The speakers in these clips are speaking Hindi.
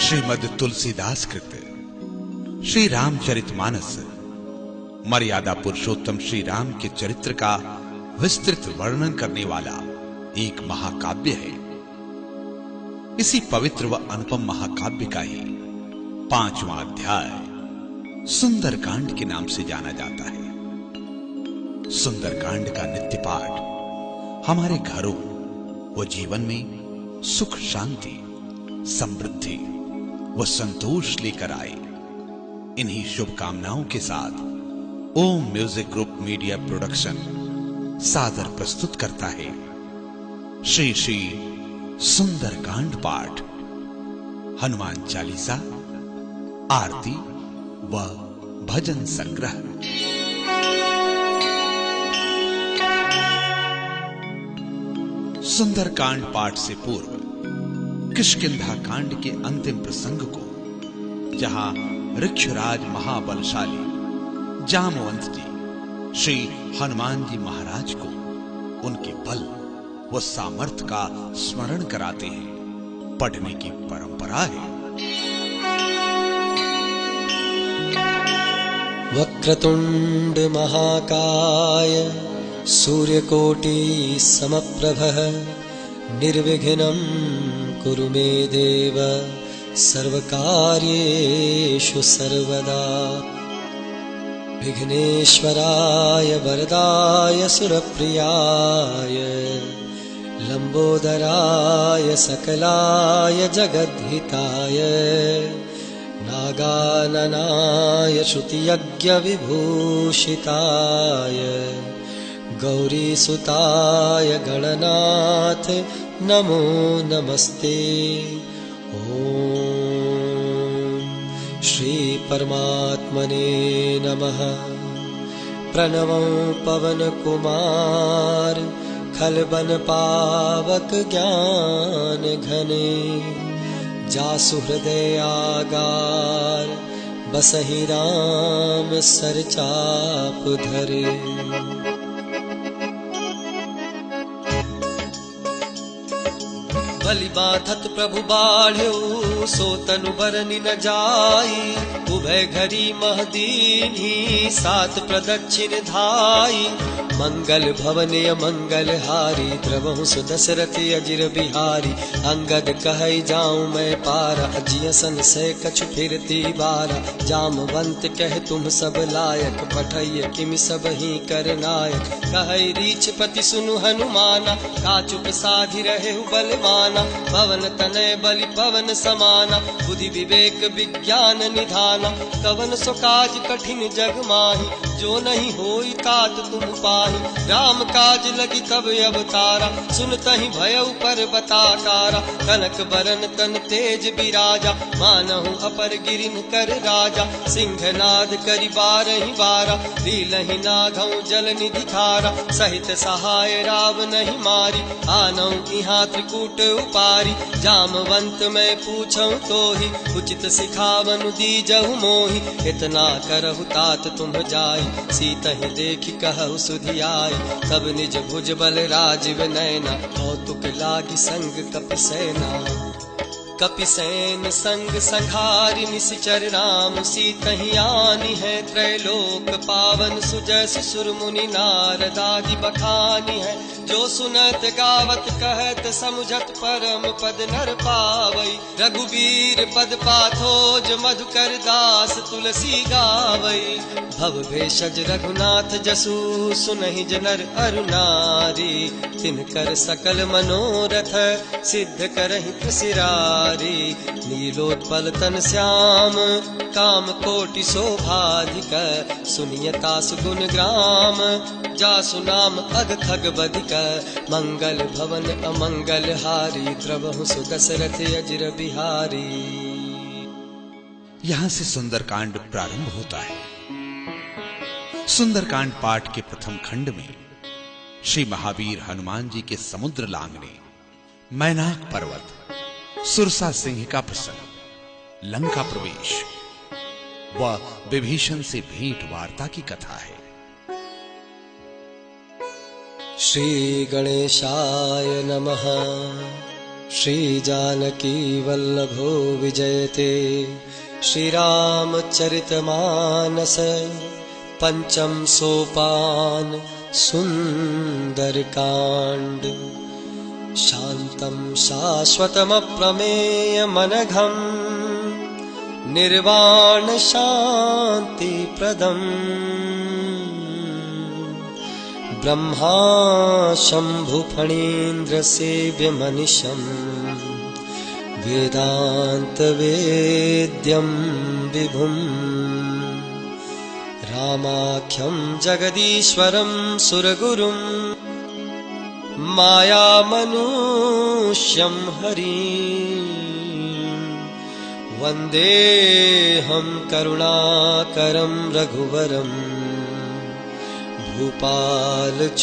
श्रीमद् तुलसीदास कृत श्री रामचरितमानस मर्यादा पुरुषोत्तम श्री राम के चरित्र का विस्तृत वर्णन करने वाला एक महाकाव्य है। इसी पवित्र व अनुपम महाकाव्य का ही 5वां अध्याय सुंदरकांड के नाम से जाना जाता है। सुंदरकांड का नित्य पाठ हमारे घरों व जीवन में सुख, शांति, समृद्धि व संतोष लेकर आए। इन्हीं शुभकामनाओं के साथ ओम म्यूजिक ग्रुप मीडिया प्रोडक्शन सादर प्रस्तुत करता है श्री श्री सुंदरकांड पाठ, हनुमान चालीसा, आरती व भजन संग्रह। सुंदरकांड पाठ से पूर्व किष्किंधा कांड के अंतिम प्रसंग को, जहां ऋक्षराज महाबलशाली जामवंत जी श्री हनुमान जी महाराज को उनके बल व सामर्थ्य का स्मरण कराते हैं, पढ़ने की परंपरा है। वक्रतुंड महाकाय सूर्यकोटि समप्रभः निर्विघ्नं कुरु मे देव सर्वकार्येषु सर्वदा। विघ्नेश्वराय वरदाय सुरप्रियाय लंबोदराय सकलाय जगद्हिताय नागाननाय श्रुतियज्ञ विभूषिताय गौरीसुताय गणनाथ नमो नमस्ते। ओम श्री परमात्मने नमः। प्रणवं पवन कुमार खलबन पावक ज्ञान घने जासु हृदय आगार बसहि राम सरचाप धरे। बलि बाधत प्रभु बाढ़्यो सो तनु बरनि न जाई। उभय घरी महदीनी सात प्रदक्षिण धाई। मंगल भवन मंगल हारी द्रवहु सुदशरथ अजिर बिहारी। अंगद कहै जाऊं मैं पारा अजिय सन से कछु फिरती बारा। जामवंत कह तुम सब लायक पठैय किमि सब ही कर नायक। कहै रीछ पति सुनु हनुमाना काचुक साधि रहे बलवाना। पवन तनय बलि पवन समाना बुद्धि विवेक विज्ञान निधाना। कवन सो काज कठिन जग माही जो नहीं होई तात तुम पाही। राम काज लगी तब अवतारा सुनतहि भयउ पर बताकारा। कनक बरन तन तेज बिराजा मानहु अपर गिरिन कर राजा। सिंहनाद करि बारहि बारा लीलहि नागहु जल निधि खारा। सहित सहाय राव नहीं मारी आनहु इहाँ त्रिकूट उपारी। जामवंत मैं पूछऊं तोहि उचित सिखावनु दीजहु मोहि। इतना करहु तात तुम जाई सीतहि देखि कहु सुधियाई। तब निज भुज बल राजीव नैना कौतुक लागी संग कपिसेना। कपिसेन संग संघारि निशिचर राम सीतहि आनी है। त्रैलोक पावन सुजस सुर मुनि नारद आदि बखानी है। जो सुनत गावत कहत समुझत परम पद नर पावई। रघुबीर पद पाथोज मधुकर दास तुलसी गावई। भव भेषज रघुनाथ जसु सुनहि जनर अरु नारी। तिनकर सकल मनोरथ सिद्ध करहि प्रसिरारी। नीलोत्पल तन श्याम काम कोटि शोभाधिक। सुनियता सुगुण ग्राम जासु नाम अग खग बधिक। मंगल भवन अमंगल हारी द्रवहु सुदशरथ अजिर बिहारी। यहां से सुंदरकांड प्रारंभ होता है। सुंदरकांड पाठ के प्रथम खंड में श्री महावीर हनुमान जी के समुद्र लांघने, मैनाक पर्वत, सुरसा सिंह का प्रसंग, लंका प्रवेश व विभीषण से भेंट वार्ता की कथा है। श्री गणेशाय नमः। श्री जानकी वल्लभो विजयते। श्री रामचरितमानस पंचम सोपान सुंदरकांड। शांतं शाश्वतमप्रमेयमनघम् निर्वाण शान्तिप्रदम्। ब्रह्मा शम्भुफणीन्द्रसेव्यमनिशम् वेदान्तवेद्यं विभुम्। रामाख्यं जगदीश्वरं सुरगुरुं मायामनुष्यं हरिं। वन्देऽहं करुणाकरं रघुवरं भूपालचूडामणिम्।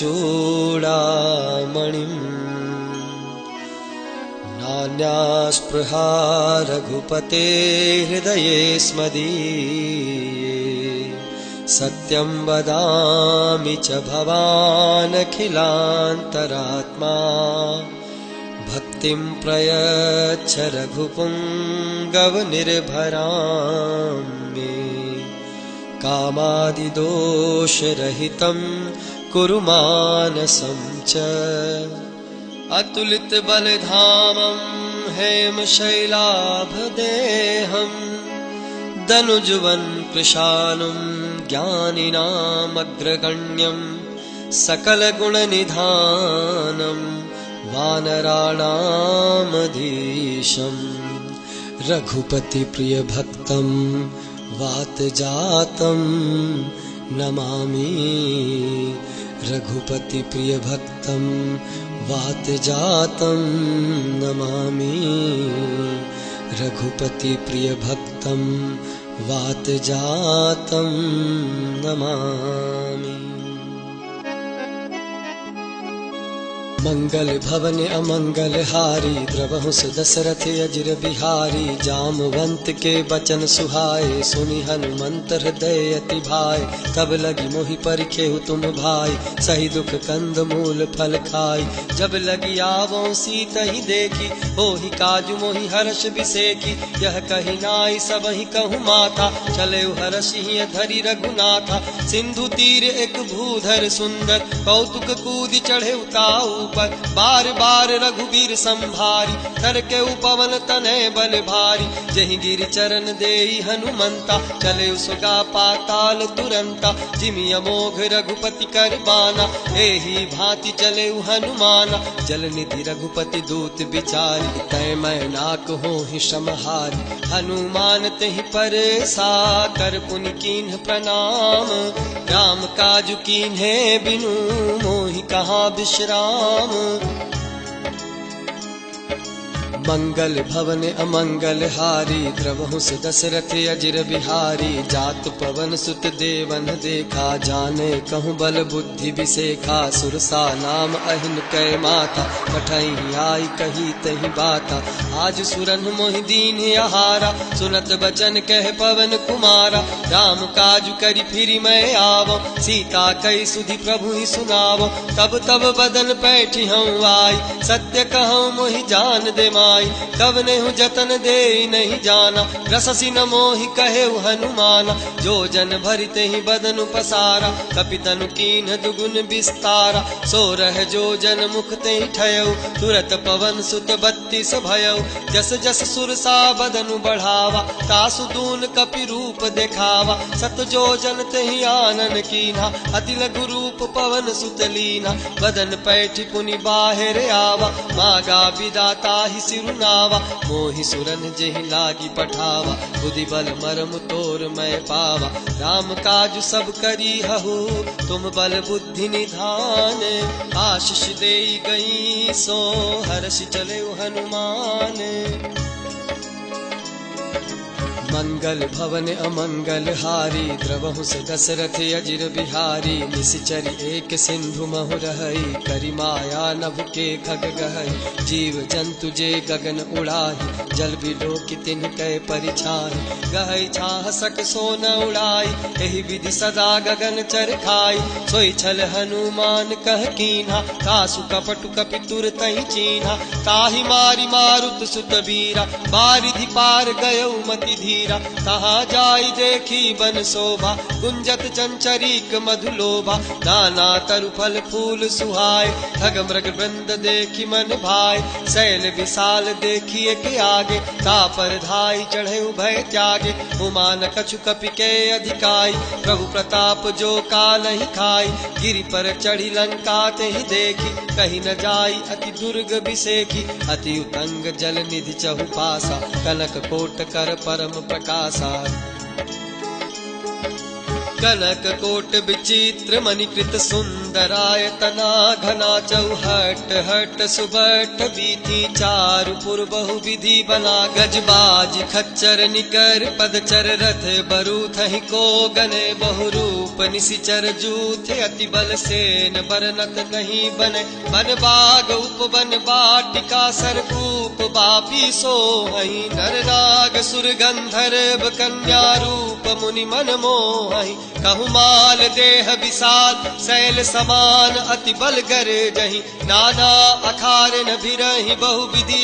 नान्यास्पृहा रघुपते हृदये स्मदीये। सत्यं वदामि च भवानखिलान्तरात्मा। भक्तिं प्रयच्छ रघुपुङ्गवनिर्भरां मे। कामादिदोषरहितं कुरु मानसं च। अतुलितबलधामं हेमशैलाभदेहं दनुजुवन् कृशानुं ज्ञानिनामग्रगण्यं सकलगुणनिधानं वानराणामधीशं। रघुपतिप्रियभक्तं वातजातं नमामि। रघुपतिप्रियभक्तं वातजातं नमामि। रघुपतिप्रियभक्तं वातजातं नमामि। मंगल भवन अमंगल हारी द्रवहु सुदशरथ अजिर बिहारी। जामवंत के बचन सुहाए सुनि हनुमंत हृदय अति भाए। तब लगी मोहि परिखेहु तुम भाई सही दुख कंद मूल फल खाई। जब लगी आवो सीतहि देखी होहि काजु मोहि हर्ष बिसेकी। यह कही नाई सबहि कहु माथा चले हर्षि धरि रघुनाथा। सिंधु तीर एक भूधर सुंदर कौतुक कूदि चढ़े उताऊ। बार बार रघुबीर संभारी कर के उपवन तनय बल भारी। जहि गिर चरण देई हनुमंता चले सुगा पाताल तुरंता। जिमि अमोघ रघुपति कर बाना एही भांति चले हनुमाना। जल निधि रघुपति दूत बिचारी तय मैं नाक होहि समहारी। हनुमान तेहि परेसा कर पुनि कीन्ह प्रणाम। राम काजु कीन्हे बिनु मोहि कहाँ विश्राम। मंगल भवन अमंगल हारी द्रवहु सुदशरथ अजिर बिहारी। जात पवन सुत देवन देखा जाने कहूँ बल बुद्धि विसेखा। सुरसा नाम अहिन कै माता कठई आई कही तही बाता। आज सुरन मोहि दीन आहारा सुनत बचन कह पवन कुमारा। राम काजु करि फिरि मैं आवो सीता कई सुधि प्रभु ही सुनावो। तब तब बदन पैठी हूँ आई सत्य कहूँ मोहि जान दे माई। तब नेहु जतन दे नहीं जाना रससी न मोहि कहे हनुमाना। जो जन भरिते ही बदन पसारा कपितनु कीन्ह दुगुन विस्तारा। सो रह जो जन मुख ते ठयऊ तुरत पवन सुत 32 भयऊ। जस जस सुरसा बदनु बढ़ावा तासु दून कपि रूप देखावा। सत जो जन तेहि आनन कीन्हा अति लघु रूप पवन सुत लीना। बदन पैठी पुनि बाहिर आवा मागा विदाता ही सिरुनावा। मोहि सुरन जेहि लागी पठावा बुद्धि बल मरम तोर मैं पावा। राम काज सब करी हहु तुम बल बुद्धि निधान। आशीष देई गई सो हर्ष चले हनुमान। मंगल भवन अमंगल हारी द्रवहु से दशरथ अजिर बिहारी निशिचर एक सिंधु महु रहई करि माया नभ के खग गहई जीव जंतु जे गगन उड़ाही जल बिलो की तिन्ह कै परिछाई गहई छाह सक सो न उड़ाई एहि विधि सदा गगन चर खाई सोई छल हनुमान कह कीन्हा कासु कपटु कपि तुर तहि चीन्हा ताहि मारि मारुत सुत बीरा बारिधि पार गयौ मति धीरा कहाँ जाई देखी बन शोभा गुंजत चंचरीक मधुलोभा नाना तरु फल फूल सुहाय खग मृग वृंद देखी मन भाई शैल विशाल देखिए के आगे तापर धाई चढ़े भय त्यागे उमान कछु कपि के अधिकाई प्रभु प्रताप जो काल ही खाई गिरि पर चढ़ी लंका ते ही देखी कहीं न जाई अति दुर्ग बिसेखी अति उतंग जल निधि चहु पासा कनक कोट कर परम प्रकाशा कनक कोट विचित्र मणिकृत सुंदरायतना घना चौहट हट सुबट बीथी चारु पुर बहु विधि बना गजबाज खच्चर निकर पदचर रथ बरु थहि को गने बहु रूप निशिचर जूथे अति बल सेन बरनत नहीं बने बन बाग उपवन बाटिका सरकूप बापी सोहई नर नाग सुर गंधर्व कन्या रूप मुनि मन मोहई कहु माल देह विशाल शैल समान अति बल गर जही नाना अखार न भिरहि बहु विधि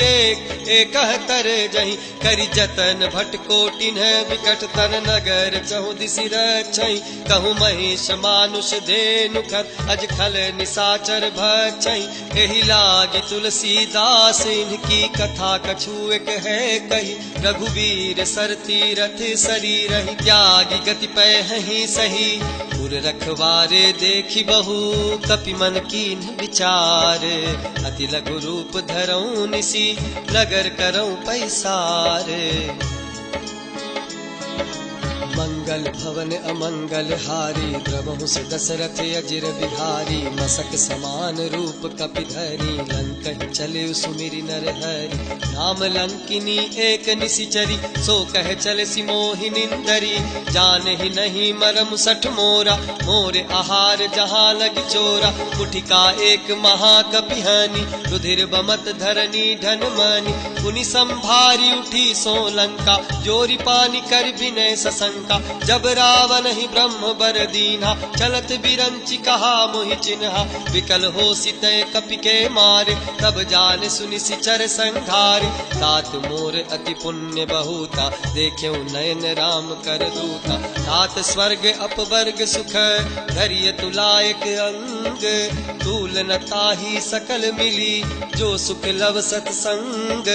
एक तर जही करि जतन भट कोटिन विकट तन नगर चहु दिसि रक्षई कहु महिष मानुष धेनु खर अज खल निसाचर भक्षई एहि लागी तुलसीदास इनकी कथा कछु एक है कही रघुवीर सर तीरथ शरीरहि त्यागी गति पैहि सही पुर रखवारे देखी बहु कपि मन कीन विचार अति लघु रूप धरऊं निसी नगर करऊं पैसार मंगल भवन अमंगल हारी द्रवहु से दशरथ अजिर बिहारी मसक समान रूप कपिधरी लंक चले सुमिरि नर हरि नाम लंकिनी एक निशिचरी सो कह चले सिमोहि निंदरी जान ही नहीं मरम सठ मोरा मोरे आहार जहाँ लग चोरा मुठिका एक महाकपिहानी रुधिर बमत धरनी धन मानी पुनि संभारी उठी सो लंका जोरी पानी कर विनय ससंका जब रावण ही ब्रह्म बर दीन्हा चलत बिरंचि कहा मोहि चिन्हा विकल हो सितय कपि के मारे तब जान सुनि सिचर संघारे तात मोर अति पुण्य बहुता देख्यो नयन राम कर दूता तात स्वर्ग अपवर्ग सुख धरिय तुलायक अंग तूल न ताही सकल मिली जो सुख लव सत्संग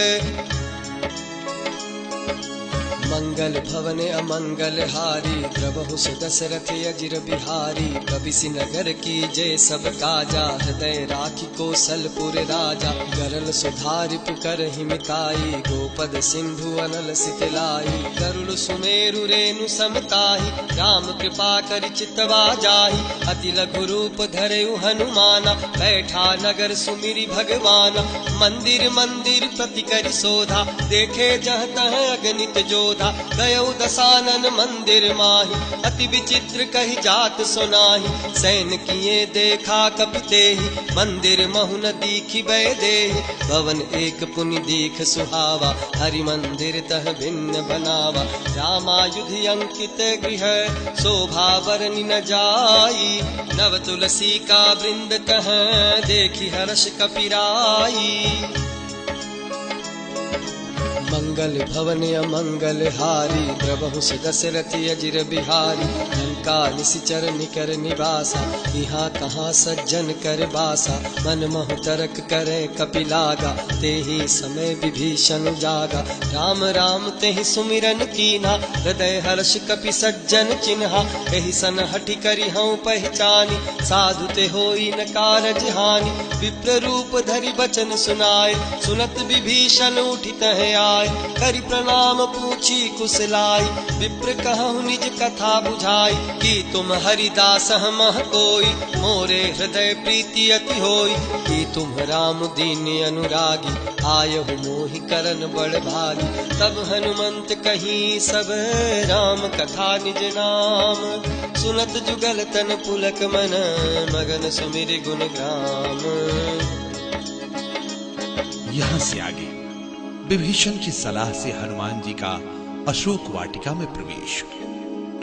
मंगल भवन अमंगल हारी द्रवहु सु दशरथ अजिर बिहारी कबिसि नगर की जय सब काजा हृदय राखी कौशलपुर राजा गरल सुधार पुकर हिमिताई गोपद सिंधु अनल सितलाई गरुड़ सुमेरु रेणु समताही राम कृपा कर चितवा जाही अति लघु रूप धरेउ हनुमाना बैठा नगर सुमिरि भगवाना मंदिर मंदिर प्रति करि शोधा देखे जह तह अगणित जोधा गयो दसानन मंदिर माही अति विचित्र कही जात सुनाही सैन किए देखा कपिते ही मंदिर महु न दीखी बै देहि भवन एक पुनि दीख सुहावा हरि मंदिर तह भिन्न बनावा रामायुध अंकित गृह शोभा बरनि न जाई नव तुलसी का वृंद तह देखी हर्ष कपिराई मंगल भवन अमंगल हारी द्रवहु सु दशरथ अजिर बिहारी लंका निशिचर निकर निवासा यहाँ कहाँ सज्जन कर बासा मन महु तरक करे कपिलागा तेहि समय विभीषण जागा राम राम तेहि सुमिरन कीन्हा हृदय हर्ष कपि सज्जन चिन्हा एहि सन हठि करि हऊँ पहचानी साधु ते होई न कारज हानि विप्र रूप धरि बचन सुनाए सुनत विभीषण उठि तह आए जाय, करि प्रणाम पूछी कुशलाई। विप्र कहूँ निज कथा बुझाई, कि तुम हरिदास हमह कोई, मोरे हृदय प्रीति अति होई। कि तुम राम दीन अनुरागी, आयहु मोहि करन बड़ भागी। तब हनुमंत कहीं सब राम कथा निज नाम, सुनत जुगल तन पुलक मन, मगन सुमिर गुण ग्राम। यहां से आगे विभीषण की सलाह से हनुमान जी का अशोक वाटिका में प्रवेश,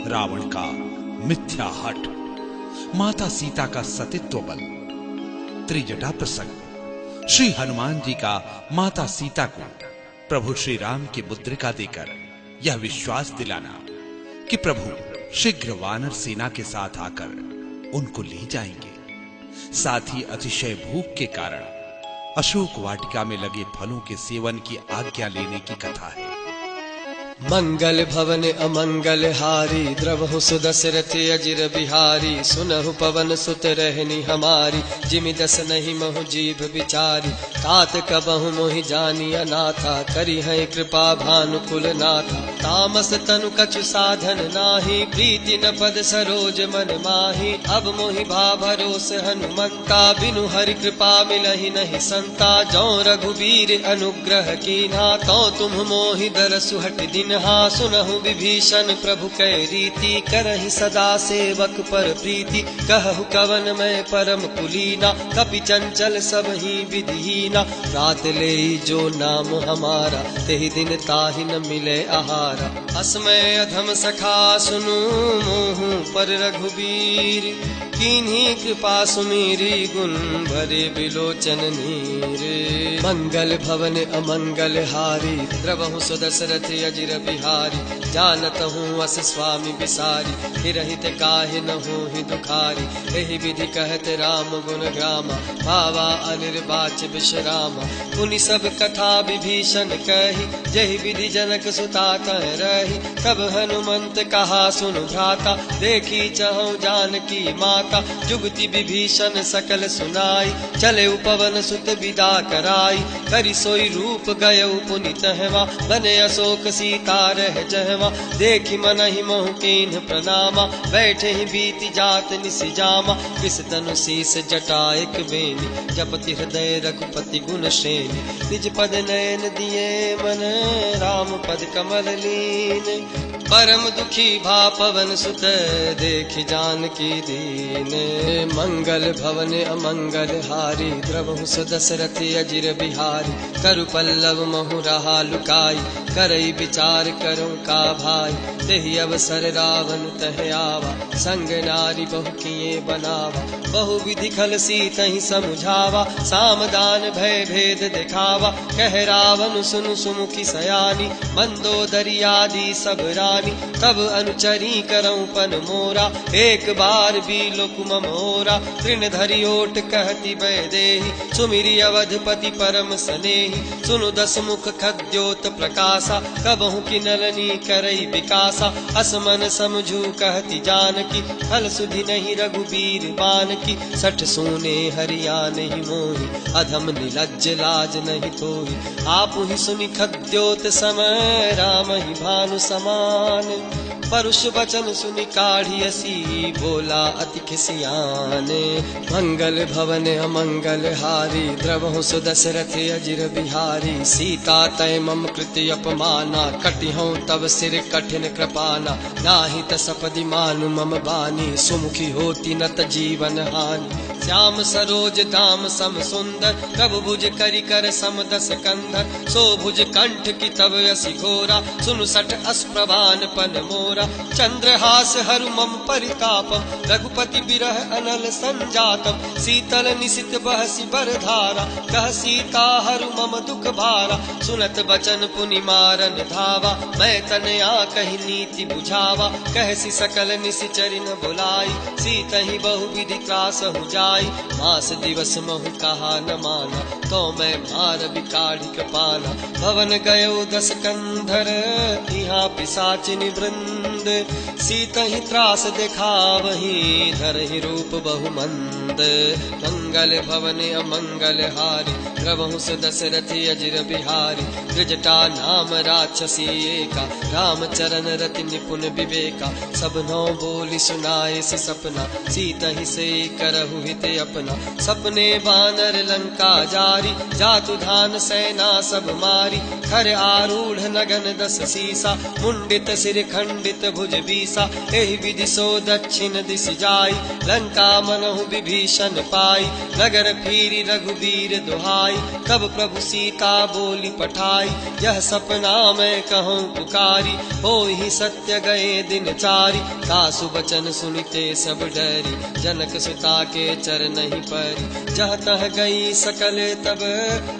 रावण का मिथ्या हट, माता सीता का सतीत्व बल, त्रिजटा प्रसंग, श्री हनुमान जी का माता सीता को प्रभु श्री राम की मुद्रिका देकर यह विश्वास दिलाना कि प्रभु शीघ्र वानर सेना के साथ आकर उनको ले जाएंगे। साथ ही अतिशय भूख के कारण अशोक वाटिका में लगे फलों के सेवन की आज्ञा लेने की कथा है। मंगल भवन अमंगल हारी, द्रवहु सुदशरथ अजिर बिहारी। सुनहु पवन सुत रहनी हमारी, जिमि दस नहीं महु जीभ बिचारी। तात कबहु मोहि जानी अनाथा, करी है कृपा भानुकुल नाथा। तामस तनु कछु साधन नाही, प्रीति न पद सरोज मन माही। अब मोहि भा भरोस हनुमंता, बिनु हरि कृपा मिलहि नहीं संता। जौ रघुबीर अनुग्रह कीन्हा, तो तुम मोहि दरसु हट दिन। सुनहु विभीषण प्रभु कै रीति, करहि सदा सेवक पर प्रीति। कहु कवन मैं परम कुलीना, कपि चंचल सब ही विधिहीना। रात ले जो नाम हमारा, तेहि दिन ताहि न मिले आहारा। असमय अधम सखा सुनु, मोहु पर रघुबीर। कीन्ही कृपा सुमेरी, गुण भरे बिलोचन नीर। मंगल भवन अमंगल हारी, द्रवहु सुदशरथ अजिर बिहारी। जानत हूँ अस स्वामी बिसारी, हिरहित काहे न होहि दुखारी। एहि विधि कहत राम गुण ग्रामा, भावा अनिर्वाच विश्रामा। पुनि सब कथा विभीषण कही, जहि विधि जनक सुता कह रही। तब हनुमंत कहा सुनु भ्राता, देखी चहु जानकी माता। जुगति विभीषण सकल सुनाई, चले पवन सुत विदा कराई। करि सोई रूप गयउ पुनि तहवा, बने अशोक सीता रह जहवा। देखि मनहि मोह कीन्ह प्रणामा, बैठे ही बीति जात निसि जामा। किस तनु शीस जटाएक बेनी, जपति हृदय रघुपति गुण श्रेणी। निज पद नयन दिए मन, राम पद कमल लीन। परम दुखी भा पवन सुत, देखि जानकी दीन। मंगल भवन अमंगल हारी, द्रवहु सुदशरथ अजिर बिहारी। करु पल्लव महु रहा लुकाई, करई विचार करूं का भाई। तेहि अवसर रावण तह आवा, संग नारी बहु किए बनावा। बहु विधि खल सीतहि समुझावा, सामदान भय भेद दिखावा। कह रावण सुनु सुमुखी सयानी, मंदोदरी आदि सब रानी। तब अनुचरी करऊं पन मोरा, एक बार भी लोक ममोरा। तृण धरि ओट कहती वैदेही, सुमिरि अवधपति परम स्नेही। सुनु दस मुख खद्योत प्रकाशा, कबहु की नलनी करई विकासा। असमन समझू कहती जानकी, फल सुधि नहीं रघुबीर बान की। सठ सोने हरिया नहीं मोही, अधम निलज्ज लाज नहीं तोही। आप ही सुनि खद्योत समय, राम ही भानु समान। परुष वचन सुनि काढ़ी असी, बोला अति खिसियाने। मंगल भवन अमंगल हारी, द्रवहु सुदशरथ अजिर बिहारी। सीता तय मम कृति अपमाना, कटिहूँ तब सिर कठिन कृपाना। नाही तसपदि मानु मम बानी, सुमुखी होती न त जीवन हानि। श्याम सरोज दाम सम सुंदर, प्रभु भुज करि कर सम दस कंधर। सो भुज कंठ की तब असी घोरा, सुनु सठ अस्प्रभान पन मोरा। चंद्रहास हरु मम परितापम, रघुपति बिरह अनल संजातम। शीतल निशित बहसी बरधारा, कह सीता हरु मम दुख भारा। सुनत बचन पुनि मारन धावा, मैं तनया कही नीति बुझावा। कहसी सकल निशिचरि न बुलाई, सीतहि बहु विधि त्रास हो जाई। मास दिवस महु कहा न माना, तो मैं मार बिकाढ़ी कृपाना। भवन गयो दस कंधर, यहाँ पिशाचिनी वृंद। सीतहि त्रास दिखावही, धरहि रूप बहुमंद। मंगल भवन अमंगल हारी द्रवहु स दशरथ अजिर बिहारी त्रिजटा नाम राक्षसी एका राम चरण रति निपुण विवेका सब नौ बोली सुनाए सि सपना सीता ही से करहु हित अपना सपने बानर लंका जारी जातु धान सेना सब मारी खर आरूढ़ नगन दस सीसा मुंडित सिर खंडित भुज बीसा एहि विधि सो दक्षिण दिश जाई लंका मनहु विभीषण पाई नगर फिरी रघुवीर दुहाई तब प्रभु सीता बोली पठाई यह सपना मैं कहूँ पुकारी हो ही सत्य गए दिन चारी सासु बचन सुनते सब डरी जनक सुता के चरण ही परी जह तह गई सकल तब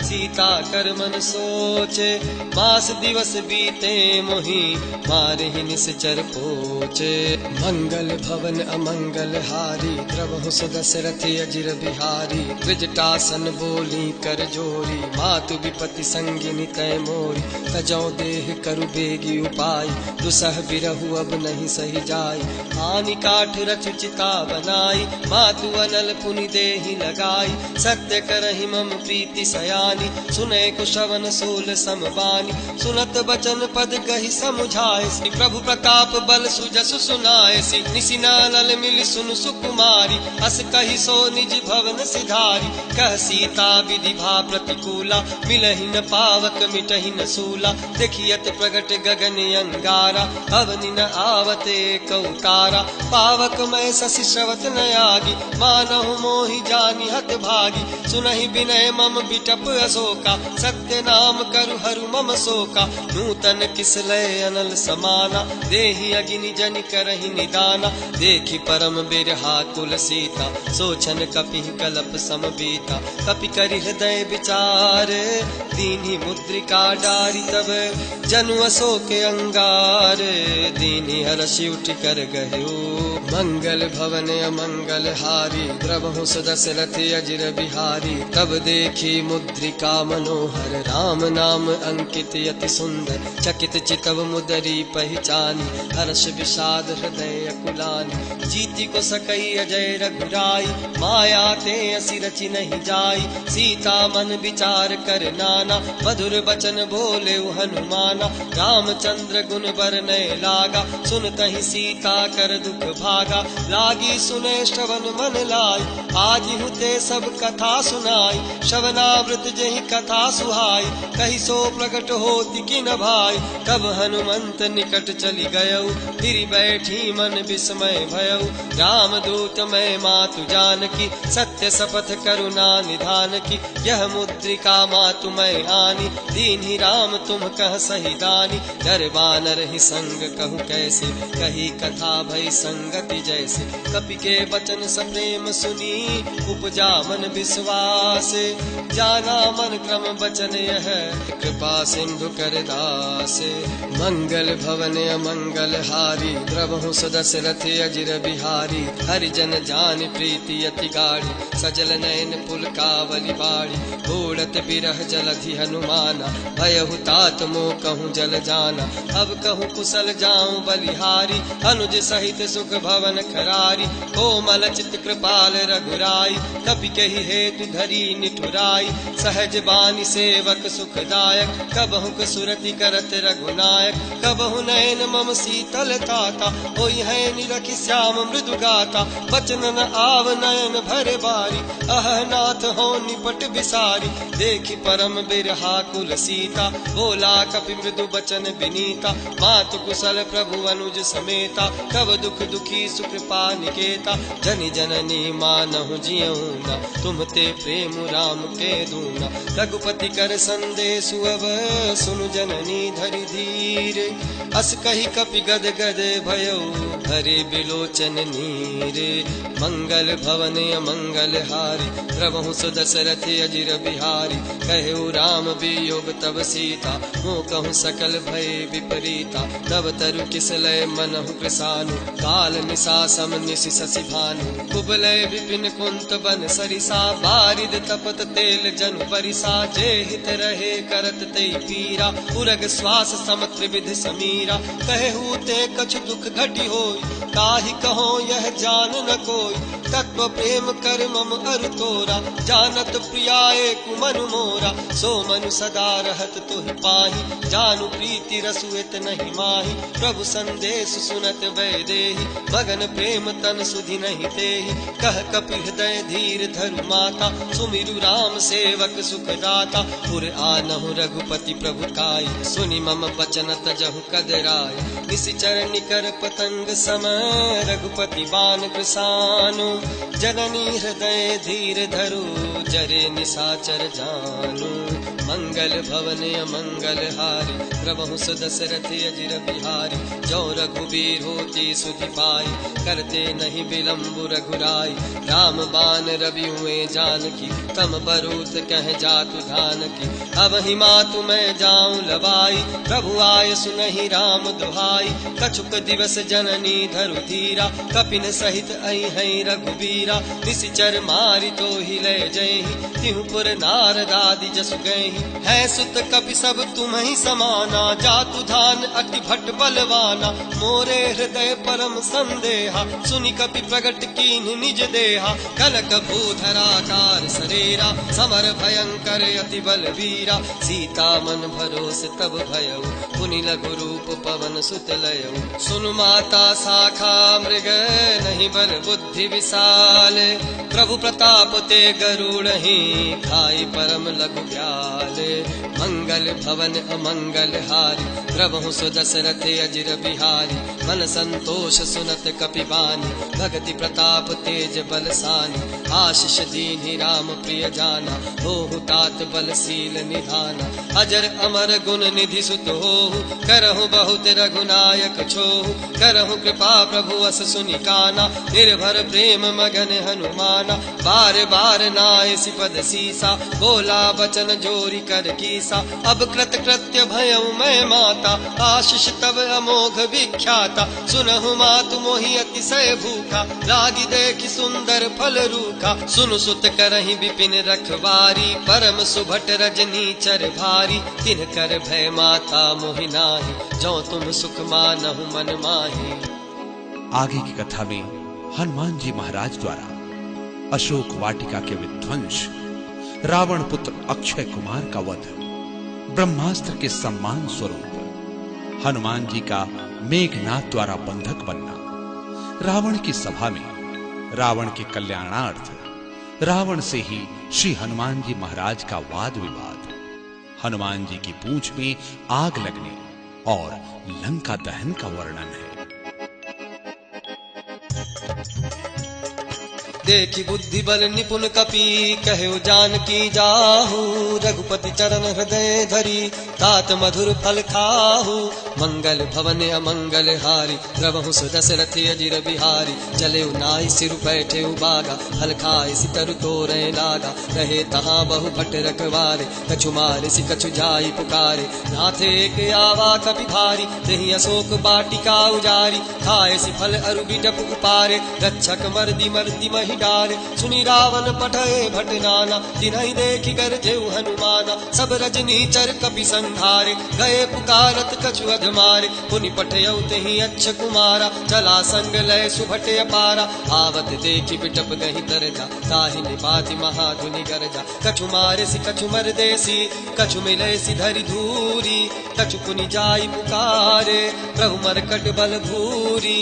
सीता कर मन सोचे मास दिवस बीते मोहि मारहि निश्चर पोचे मंगल भवन अमंगल हारी द्रवहु स दशरथ अजिर बिहारी त्रिजटासन बोली कर जोरी मातु विपति संगिनी तय मोरी तजौ देह करु बेगी उपाय दुसह बिरहु अब नहीं सही जाय हानि काठ रच चिता बनाई मातु अनल पुनि देहि लगाई सत्य करहि मम प्रीति सयानी सुने कुशवन सोल समबानी सुनत बचन पद कहि समुझाए श्री प्रभु प्रताप बल सुजसु सुनाए सी निसिनानल मिल सुन सुकुमारी अस कहि सो निज भवन सिधारी कह सीता विधि भा प्रतिकूला मिलहि न पावक मिटहि न सूला देखियत प्रगट गगन अंगारा अवनि न आवते कौतारा पावक मैं शशि श्रवत न आगी मानहु मोहि जानि हत भागी सुनहि विनय मम बिटप अशोका सत्य नाम करु हरु मम शोका नूतन किसलय अनल समाना देहि अगिनि जनि करहि निदाना देखि परम बिरहा कुल सीता सोचन कपि कलप सम बीता कपि करि हृदय विचार दीन्हि मुद्रिका डारी तब जनु अशोक अंगार दीन्हि हरषि उठ कर गयो मंगल भवन अमंगल हारी द्रवहु स दशरथ अजिर बिहारी तब देखी मुद्रिका मनोहर राम नाम अंकित यति सुंदर चकित चितव मुदरी पहचानी हर्ष विषाद हृदय अकुलानी जीति को सकई अजय रघुराई माया ते असि रचि नहीं जाई सीता मन विचार कर नाना मधुर बचन बोले हनुमाना रामचंद्र गुण बरनय लागा सुनतहि सीता कर दुख भागा लागी सुने श्रवण मन लाई आदि हुते सब कथा सुनाई श्रवणावृत जहि कथा सुहाई कहि सो प्रकट होति कि न भाई तब हनुमंत निकट चली गयऊ फिर बैठी मन विस्मय भयऊ राम दूत मैं मातु जानकी सत्य शपथ करुणा निधान की यह मुद्रिका मातु मैं आनी दीन्हि राम तुम कह सही दानी डर बानर ही संग कहूँ कैसे कही कथा भई संगति जैसे कपि के वचन सप्रेम सुनी उपजा मन विश्वास जाना मन क्रम वचन यह कृपा सिंधु कर दास मंगल भवन अमंगल हारी द्रवहु स दशरथ अजिर बिहारी हरिजन जान प्रीति अति गाढ़ी सजल नयन पुलकावली बाड़ी घोड़त बिरह जलधि हनुमाना भयहु तात मोह कहूँ जल जाना अब कहूँ कुशल जाऊं बलिहारी अनुज सहित सुख भवन खरारी कोमल चित कृपाल रघुराई कपि कहि हेतु धरी निठुराई सहज बानी सेवक सुखदायक कबहु सुरति करत रघुनायक कबहु नयन मम शीतल ताता होई है निरखि श्याम मृदु गाता बचन न आव नयन भरे बारी अह नाथ हो निपट बिसारी देखि परम बिरहा कुल सीता बोला कपि मृदु बचन विनीता मातु कुशल प्रभु अनुज समेता कब दुख दुखी सुकृपा निकेता जनि जननी मानहु जियहु न तुम ते प्रेम राम के दूना रघुपति कर संदेश अब सुनु जननी धरि धीर अस कही कपि गद गद भयऊ हरे बिलोचन नीर मंगल भवन अमंगल हारी प्रभु स दशरथ अजिर बिहारी कहु राम वियोग तब सीता हो कहूँ सकल भय विपरीता तब तरु किसलय मनहु कृसानु काल निशासम निशि शशि भानु कुबलय विपिन कुंत बन सरिसा बारिद तपत तेल जनु परिसा जे हित रहे करत ते पीरा उरग श्वास सम त्रिविध समीरा कहू ते कछु दुख घटी होई ताहि कहो यह जान न कोई तत्व प्रेम कर मम अरु तोरा जानत प्रियाए कुमन मोरा सो मनु सदा रहत तुहि पाहि जानु प्रीति रसुएत नहीं माहि प्रभु संदेश सुनत वै देहि मगन प्रेम तन सुधि नहीं तेहि कह कपि हृदय धीर धरु माता सुमिरु राम सेवक सुख दाता पुर आनहु रघुपति प्रभु काई सुनि मम बचन तजहु कदराय निशिचर निकर पतंग सम रघुपति बान कृसानु जननी हृदय धीर धरु जरे निशाचर जानु मंगल भवन अमंगल हारी प्रभु सुदशरथ अजिर बिहारी जो रघुबीर होती सुधि पाई करते नहीं विलंब रघुराई राम बान रवि हुए जानकी तम बरूत कह जातु धान की अब ही मातु मैं जाऊं लबाई प्रभु आय सुनहि राम दुहाई कछुक दिवस जननी धरु धीरा कपिन सहित आई है रघुबीरा निशिचर मारि तो ही ले जयहि तिहुपुर नारदादि जसु गयहि है सुत कपि सब तुम ही समाना जातु धान अति भट बलवाना मोरे हृदय परम संदेहा सुनि कपि प्रगट कीन निज देहा कनक भूधराकार सरेरा समर भयंकर अति बलवीरा सीता मन भरोसे तब भयउ पुनि लघु रूप पवन सुत लयउ सुनु माता शाखा मृग नहीं बल बुद्धि विशाल प्रभु प्रताप ते गरुड़हि खाई परम लघु ब्याल मंगल भवन अमंगल हारी प्रभु सुदशरथ अजिर बिहारी मन संतोष सुनत कपिबानी भगति प्रताप तेज बलसानी आशीष दीन्हि राम प्रिय जाना होहु तात बलशील निधाना अजर अमर गुण निधि सुत होहु करहु बहुत रघुनायक छोहु करहु कृपा प्रभु अस सुनि काना निर्भर प्रेम मगन हनुमाना बार बार नाय सिपद सीसा बोला बचन जोरी कर कीसा अब कृत कृत्य भयउ मैं माता आशीष तब अमोघ विख्याता सुनहु मातु मोहि अतिशय भूखा लागी देखि सुंदर फल रूखा सुनु सुत करहि विपिन रखवारी परम सुभट रजनी चर भारी तिन कर भय माता मोहि नाही जो तुम सुख मानहु मन माही। आगे की कथा में हनुमान जी महाराज द्वारा अशोक वाटिका के विध्वंस, रावण पुत्र अक्षय कुमार का वध, ब्रह्मास्त्र के सम्मान स्वरूप हनुमान जी का मेघनाथ द्वारा बंधक बनना, रावण की सभा में रावण के कल्याणार्थ रावण से ही श्री हनुमान जी महाराज का वाद विवाद, हनुमान जी की पूंछ में आग लगने और लंका दहन का वर्णन है। देखी बुद्धि बल निपुण कपि कहु जानकी जाहू रघुपति चरण हृदय धरी तात मधुर फल खाहू मंगल भवन अमंगल हारी प्रभु सुदशरथ अजिर बिहारी चले नाई सिर बैठे बागा फल खाए सितरु तोरे लागा रहे तहाँ बहु भट रखवारे कछु मारे सि कछु जाई पुकारे नाथे एक आवा कपि भारी तहि अशोक बाटिका उजारी खाए सि फल अरु बिटप उपारे रक्षक मर्दी मर्दी मही डारे सुनि रावण पठे भट नाना तिन्हि देखि गरजेउ हनुमाना सब रजनी चर कपि संघारे गए पुकारत कछु अधमारे पुनि पठयउ तेहि अच्छ कुमारा चला संग लय सुभट अपारा आवत देखि बिटप गहि तरजा ताहि निपाति महाधुनि गरजा कछु मारे सि कछु मर देसी कछु मिले सि धरि धूरी कछु पुनि जाई पुकारे प्रभु मरकट बल भूरी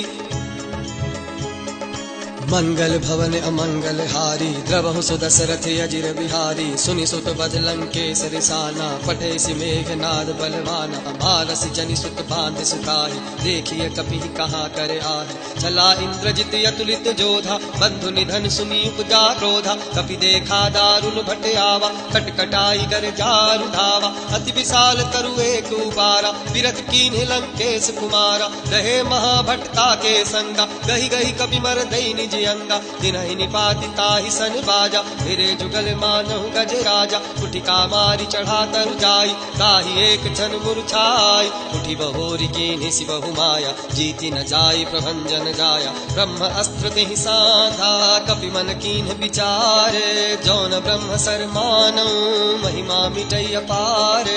मंगल भवन अमंगल हारी द्रवहु सुदशरथ अजिर बिहारी सुनि सुत बध लंकेश रिसाना पठे सि मेघनाद बलवाना मारसि जनि सुत बांध सुताहि देखिए कपि कहाँ करे आहे चला इंद्रजित अतुलित जोधा बंधु निधन सुनि उपजा क्रोधा कपि देखा दारुण भट आवा कटकटाई कर जारु धावा अति विशाल तरु एक उबारा विरथ कीन्हि लंकेश कुमारा रहे महाभट्टा के संगा गही गही कपि मर दई निज निज अंगा तिन्हि निपाति ताहि सन बाजा फिरे जुगल मानहु गज राजा कुटिका मारी चढ़ा तरु जाई ताहि एक क्षण मूर्छाई उठी बहोरी कीन्हि सिबहु माया जीति न जाई प्रभंजन जाया ब्रह्म अस्त्र तेहि साधा कपि मन कीन्ह विचारे जौन ब्रह्म सर मानौ महिमा मिटै अपार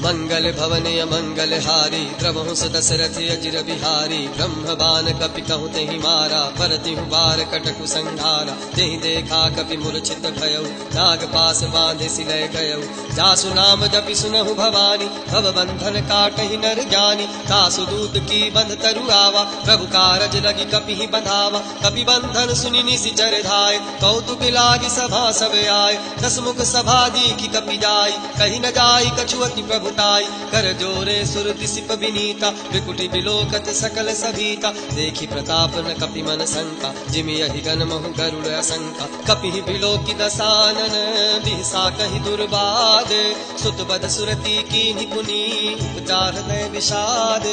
मंगल भवन अमंगल हारी द्रवहु दशरथ अजिर बिहारी ब्रह्म बान कपि कहु तेहि मारा परतिहु बार कटकु संघारा तेहि देखा कपि मूर्छित भयउ नाग पास बांधे सिलय गयउ जासु नाम जपि सुनहु भवानी भव बंधन काटहि नर ज्ञानी तासु दूत की बंध तरु आवा प्रभु कारज लगी कपि बंधावा कपि बंधन सुनि निशिचर धाय कौतुक लागी सभा सब आय दसमुख सभा दीखि कपि जाय कहि न जाय कछु अति प्रभु कर जोरे सुर दिसिप विनीता विकुटी बिलोकत सकल सभीता देखी प्रताप न कपि मन शंका जिमि यहि गण महु गरुड़ असंका कपि बिलोकी दसानन बिहसा कहि दुर्बाद सुत बद सुरती कीन्हि पुनि उपचार हृदय विषाद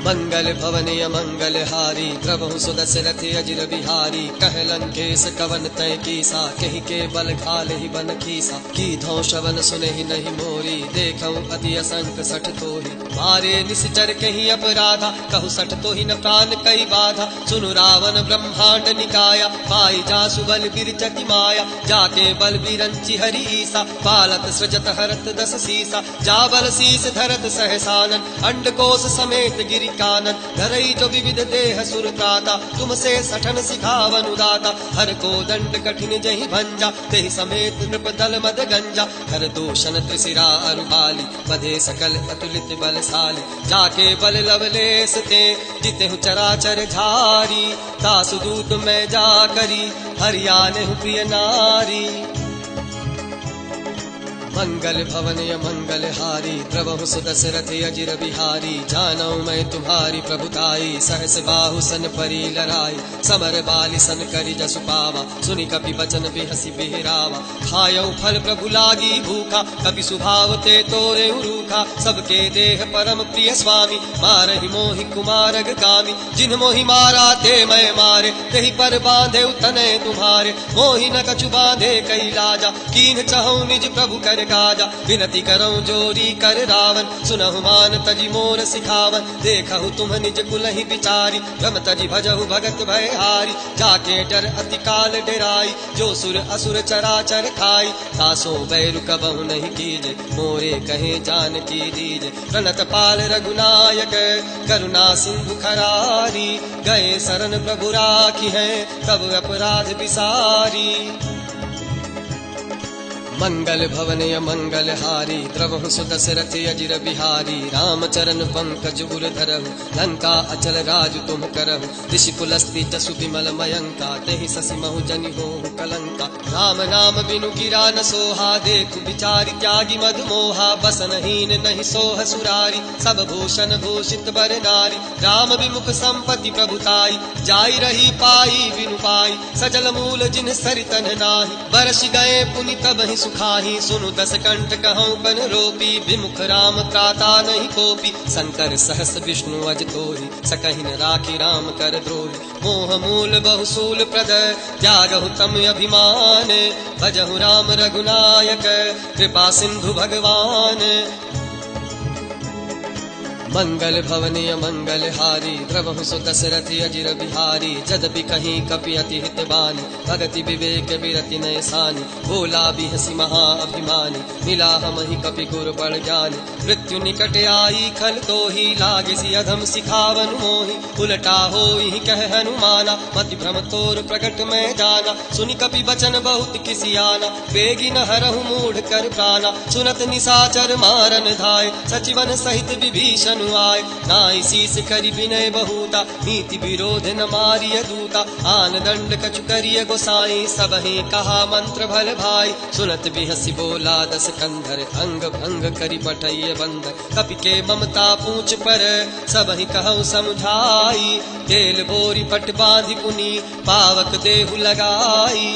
मंगल भवन अमंगल हारी द्रवहु दशरथ अजिर बिहारी कह लंकेश कवन तय कीसा कहि के बल घाल ही बन खीसा की धौ शवन सुनहि नहीं मोरी देखऊं अति असंक सठ तोहि मारे निश्चर कहि अपराधा कहु सठ तोहि न प्राण कई बाधा सुनु रावण ब्रह्मांड निकाया पाई जासु बल बिरचति माया जाके बल बिरंचि हरि ईसा पालत सृजत हरत दस सीसा जा बल शीस धरत सहसानन अंडकोश समेत गिरि कानन धरई जो विविध देह सुर त्राता तुमसे सठन सिखावन उदाता हर को दंड कठिन जहि भंजा तेहि समेत नृप दल मद गंजा कर दूषण त्रिशिरा अरुबाली बधे सकल अतुलित बलशाली जाके बल लवलेस ते जितेहु चराचर झारी तासु दूत मैं जा करी हरियाने प्रिय नारी मंगल भवन अमंगल हारी द्रवहु दशरथ अजिर बिहारी जानौ मैं तुम्हारी प्रभुताई सहस बाहु सन परी लराई समर बाली सन करि जसु पावा सुनि कपि बचन बिहसी बिहरावा खायौ फल प्रभु लागी भूखा कपि सुभाव ते तोरे रूखा सबके देह परम प्रिय स्वामी मारहि मोहि कुमारग कामी जिन मोहि मारा ते मैं मारे तेहि पर बांधे तने तुम्हारे मोहि न कछु बांधे कई लाजा कीन चहु निज प्रभु कर काजा विनती करऊं जोरी कर रावण सुनहु मान तजी मोर सिखावन देखहु तुम निज कुलहि बिचारी भ्रम तजी भजहु भगत भय हारी जाके डर अति काल डेराई जो सुर असुर चराचर खाई तासो बैरु कबहु नहीं कीजे मोरे कहे जान की दीजे प्रणत पाल रघुनायक करुणा सिंधु खरारी गए शरण प्रभु राखी है तब अपराध विसारी मंगल भवन अमंगल हारी द्रवहु दशरथ अजिर बिहारी रामचरण पंकज उर धरहु लंका अचल राज तुम करहु ऋषि पुलस्ति जसु विमल मयंका तेहि शशि महु जनि होहु कलंका राम नाम बिनु गिरा न सोहा देखु विचारि त्यागी मद मोहा बसनहीन नहीं सोह सुरारी सब भूषण भूषित बर नारी राम विमुख संपत्ति प्रभुताई जाई रही पाई बिनु पाई सजल मूल जिन सरितन नाही बरस गए पुनि तब ही सुखाही सुनु दस कंठ कहूं बन रोपी विमुख राम त्राता नहीं कोपी शंकर सहस विष्णु अज तोहि सकहि न राखी राम कर द्रोहि मोह मूल बहुसूल प्रद त्यागहु तम अभिमान भजहु राम रघुनायक कृपा सिंधु भगवान मंगल भवन अमंगल हारी द्रवहु दशरथ अजिर बिहारी जदपि कहीं कपि अति हित बानी भगति विवेक विरति नय सानी बोला बिहसी महा अभिमानी मिला हम ही कपि गुर बड़ ज्ञानी मृत्यु निकट आई खल तो ही लागे सी अधम सिखावन मोहि उलटा हो ही कह हनुमाना मति भ्रम तोर प्रकट में जाना सुनि कपि बचन बहुत किसियाना बेगी न हरहु मूढ़ कर प्राणा सुनत निसाचर मारन धाय सचिवन सहित विभीषण आय नाई शीस करि विनय बहुता नीति विरोध न मारिय दूता आन दंड कछु करिय गोसाई सबहि कहा मंत्र भल भाई सुनत बिहसी बोला दस कंधर अंग भंग करि पठइय बंद कपि के ममता पूछ पर सबहि कहु समझाई तेल बोरी पट बांधि पुनि पावक देहु लगाई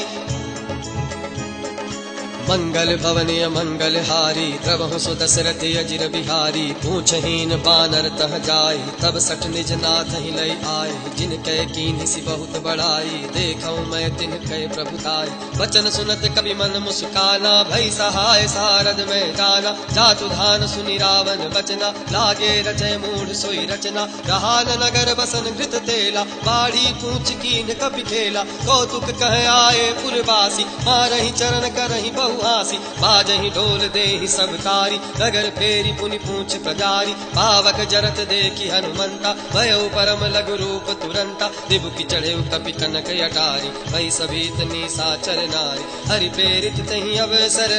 मंगल भवन अमंगल हारी द्रवहु सो दशरथ अजिर बिहारी पूछहीन बानर तह जाय तब सठ निज नाथ ही लय आए जिनके कीन्हि सी बहुत बड़ाई देखौ मैं तिनके प्रभुताई वचन सुनत कवि मन मुस्काना भई सहाय सारद में जाना जातु धान सुनि रावण बचना लागे रचय मूढ़ सोई रचना रहान नगर बसन घृत तेला बाढ़ी पूछ कीन कपि खेला कौतुक कह आए पुरवासी मारहि चरण करहि बहुआसी बाजहि ढोल देहि सब कारी नगर फेरी पुनि पूछ प्रजारी पावक जरत देखि हनुमंता भयो परम लघु रूप तुरंता दिबुकी चढ़े कपि कनक अटारी भई सभीत निशाचर नारी हरि प्रेरित तहि अवसर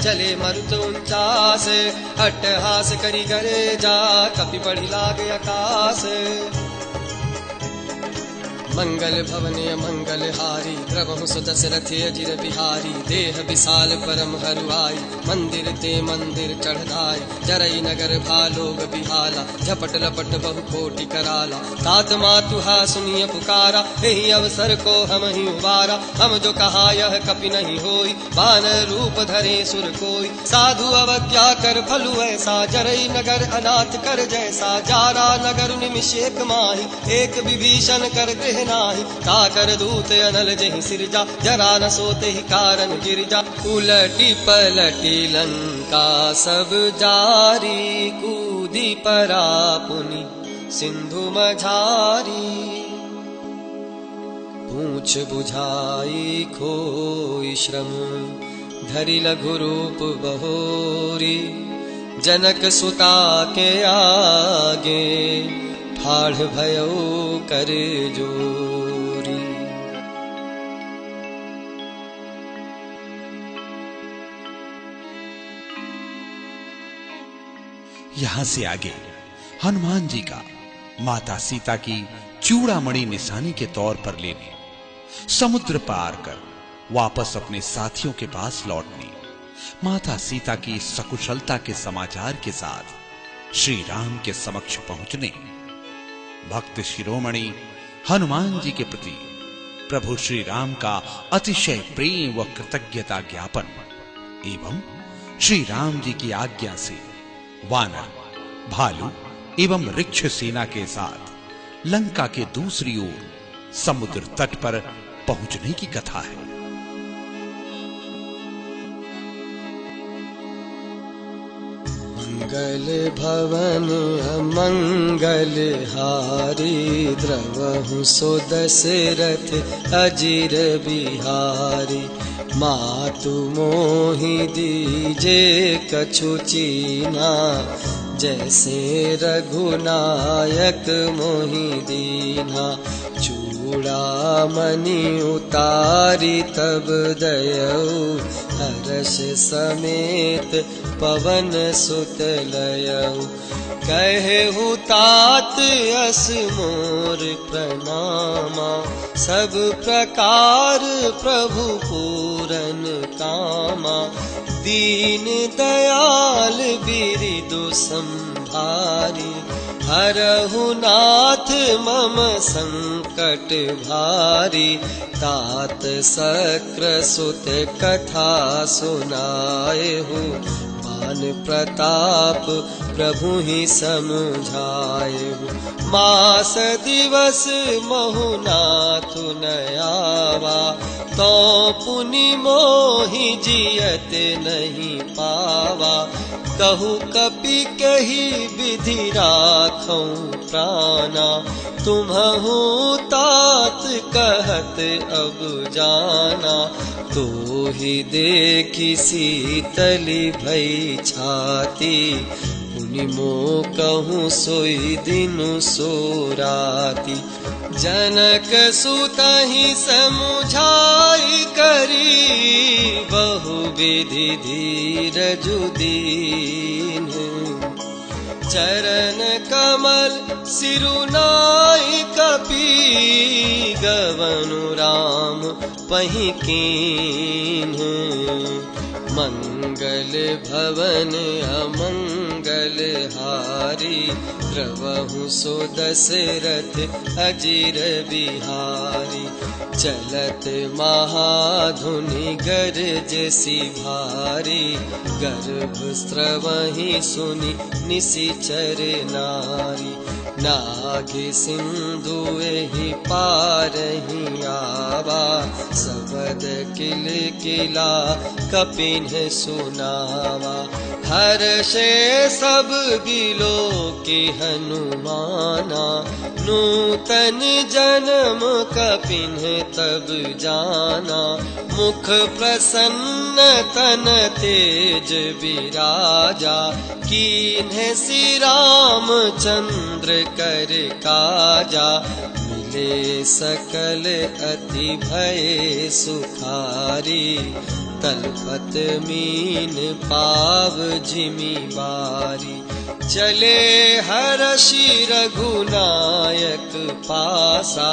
चले मरुत 49 अट्टहास करि करे जा कपि बढ़ि लागे आकाश मंगल भवन अमंगल हारी द्रवहु सो दशरथ अजिर बिहारी देह विशाल परम हरुआई मंदिर ते मंदिर चढ़ाई जरई नगर भालोग बिहाला झपट लपट बहु कोटि कराला तात मातुहा सुनिय पुकारा एहि अवसर को हम ही उबारा हम जो कहा यह कपि नहीं होई बानर रूप धरे सुर कोई साधु अवज्ञा कर फलु ऐसा जरई नगर अनाथ कर जैसा जारा नगर निमिष एक माही एक विभीषण कर गृह नाही ताकर दूत अनल जहि सिरजा जरा न सोते ही कारण गिरजा उलटी पलटी लंका सब जारी कूदी परा पुनि सिंधु मझारी पूछ बुझाई खोई श्रम धरि लघु रूप बहोरी जनक सुता के आगे ठाढ़ भयो कर जोरी। यहां से आगे हनुमान जी का माता सीता की चूड़ामणि निशानी के तौर पर लेने, समुद्र पार कर वापस अपने साथियों के पास लौटने, माता सीता की सकुशलता के समाचार के साथ श्री राम के समक्ष पहुंचने, भक्त शिरोमणि हनुमान जी के प्रति प्रभु श्री राम का अतिशय प्रेम व कृतज्ञता ज्ञापन एवं श्री राम जी की आज्ञा से वानर, भालू एवं वृक्ष सेना के साथ लंका के दूसरी ओर समुद्र तट पर पहुंचने की कथा है। मंगल भवन अमंगल हारी द्रवहु सो दशरथ अजिर बिहारी मातु मोहि दीजे कछु चीना जैसे रघुनायक मोहि दीना चूड़ामणि उतारी तब दयऊ हर्ष समेत पवन सुत लयऊ कहेहु तात अस मोर प्रणामा सब प्रकार प्रभु पूरन कामा दीन दयाल बिरिदु संभारी हरहु नाथ मम संकट भारी तात शक्र सुत कथा सुनाएहु मान प्रताप प्रभु ही समझाएहु मास दिवस महु नाथु नयावा तो पुनि मोहि जियत नहीं पावा कहु कपि कही विधि राखौ प्राणा तुम्हु तात कहत अब जाना तो ही देखी शीतली भई छाती पुनि मो कहूँ सोई दिनु सो राती जनक सुतहि समुझाई करी बहु विधि धीरजु दीन चरण कमल सिरुनाई कपि गवनु राम पहि कीन्ह मंगल भवन अमंगल हारी द्रवहु सो दशरथ अजीर बिहारी। चलत महाधुनि गरजसी भारी, गर्भ स्रवहि सुनि निशिचर नारी। नागे सिंधु एहि पारहि आवा, सबद किल किला कपिन सुनावा। हर्षे सब बिलो के हनुमाना, नूतन जन्म कपिन तब जाना। मुख प्रसन्न तन तेज विराजा, कीन्हे श्री रामचंद्र कर काजा। मिले सकल अति भय सुखारी, तलपत मीन पाव जिमि बारी। चले हर्षि रघुनायक पासा,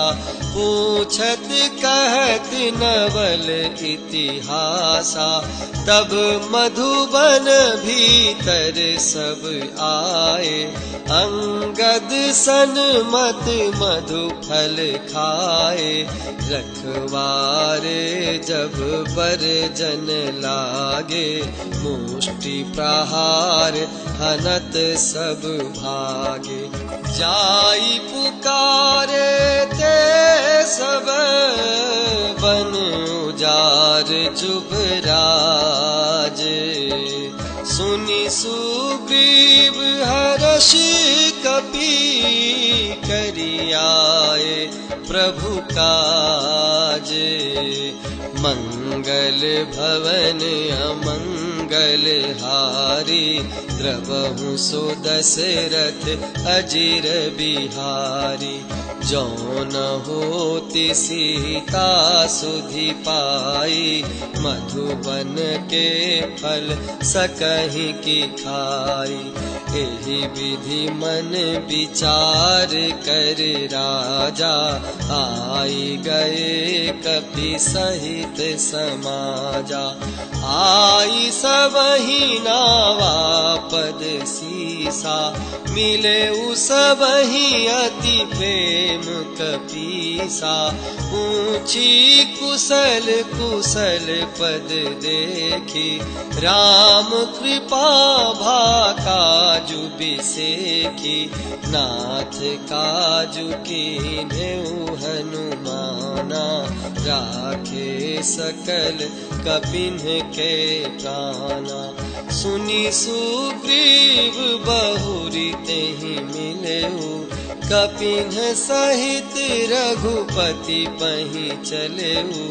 पूछत कहत नवल इतिहासा। तब मधुबन भीतर सब आए, अंगद सन्मत मधु फल खाए। रखवारे जब बरजन लागे, मुष्टि प्रहार हनत सब भागे। जाई पुकारे ते सब, बन उजार चुप राज। सुनि सुग्रीव हर्षि कपि, करियाए प्रभु काज। मंगल भवन अमंगल हारी, द्रवहु सो दशरथ अजीर बिहारी। जौन होति सीता सुधि पाई, मधुबन के फल सकहि की खाई। एहि विधि मन विचार कर राजा, आई गए कपि सहित समाजा। आई सबहि नावा पद सीसा, मिले सबहि अति प्रेम कपीसा। पूछी कुशल कुशल पद देखी, राम कृपा भाकाजु बिसेखी। नाथ काजु कीन्हेउ हनुमाना, राखे सकल कपिन के प्राणा। सुनि सुग्रीव बहुरी तेहि मिलेउ, कपिन सहित रघुपति पहि चलेउ।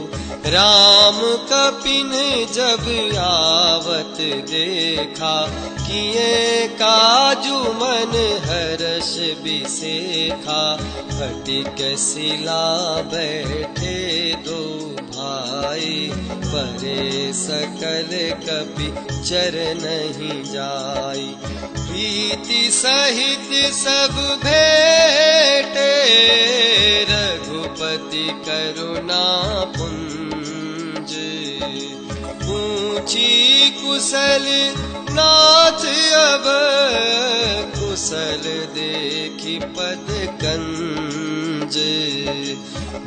राम कपिन जब आवत देखा, किए काजु मन हर्ष बिसेखा। फटिक शिला बैठे दो भाई, परे सकल कपि चरनहि जाई। प्रीति सहित सब भेटे, रघुपति करुणा पुंज। पूछी कुशल नाथ अब, कुशल देखी पद कंज।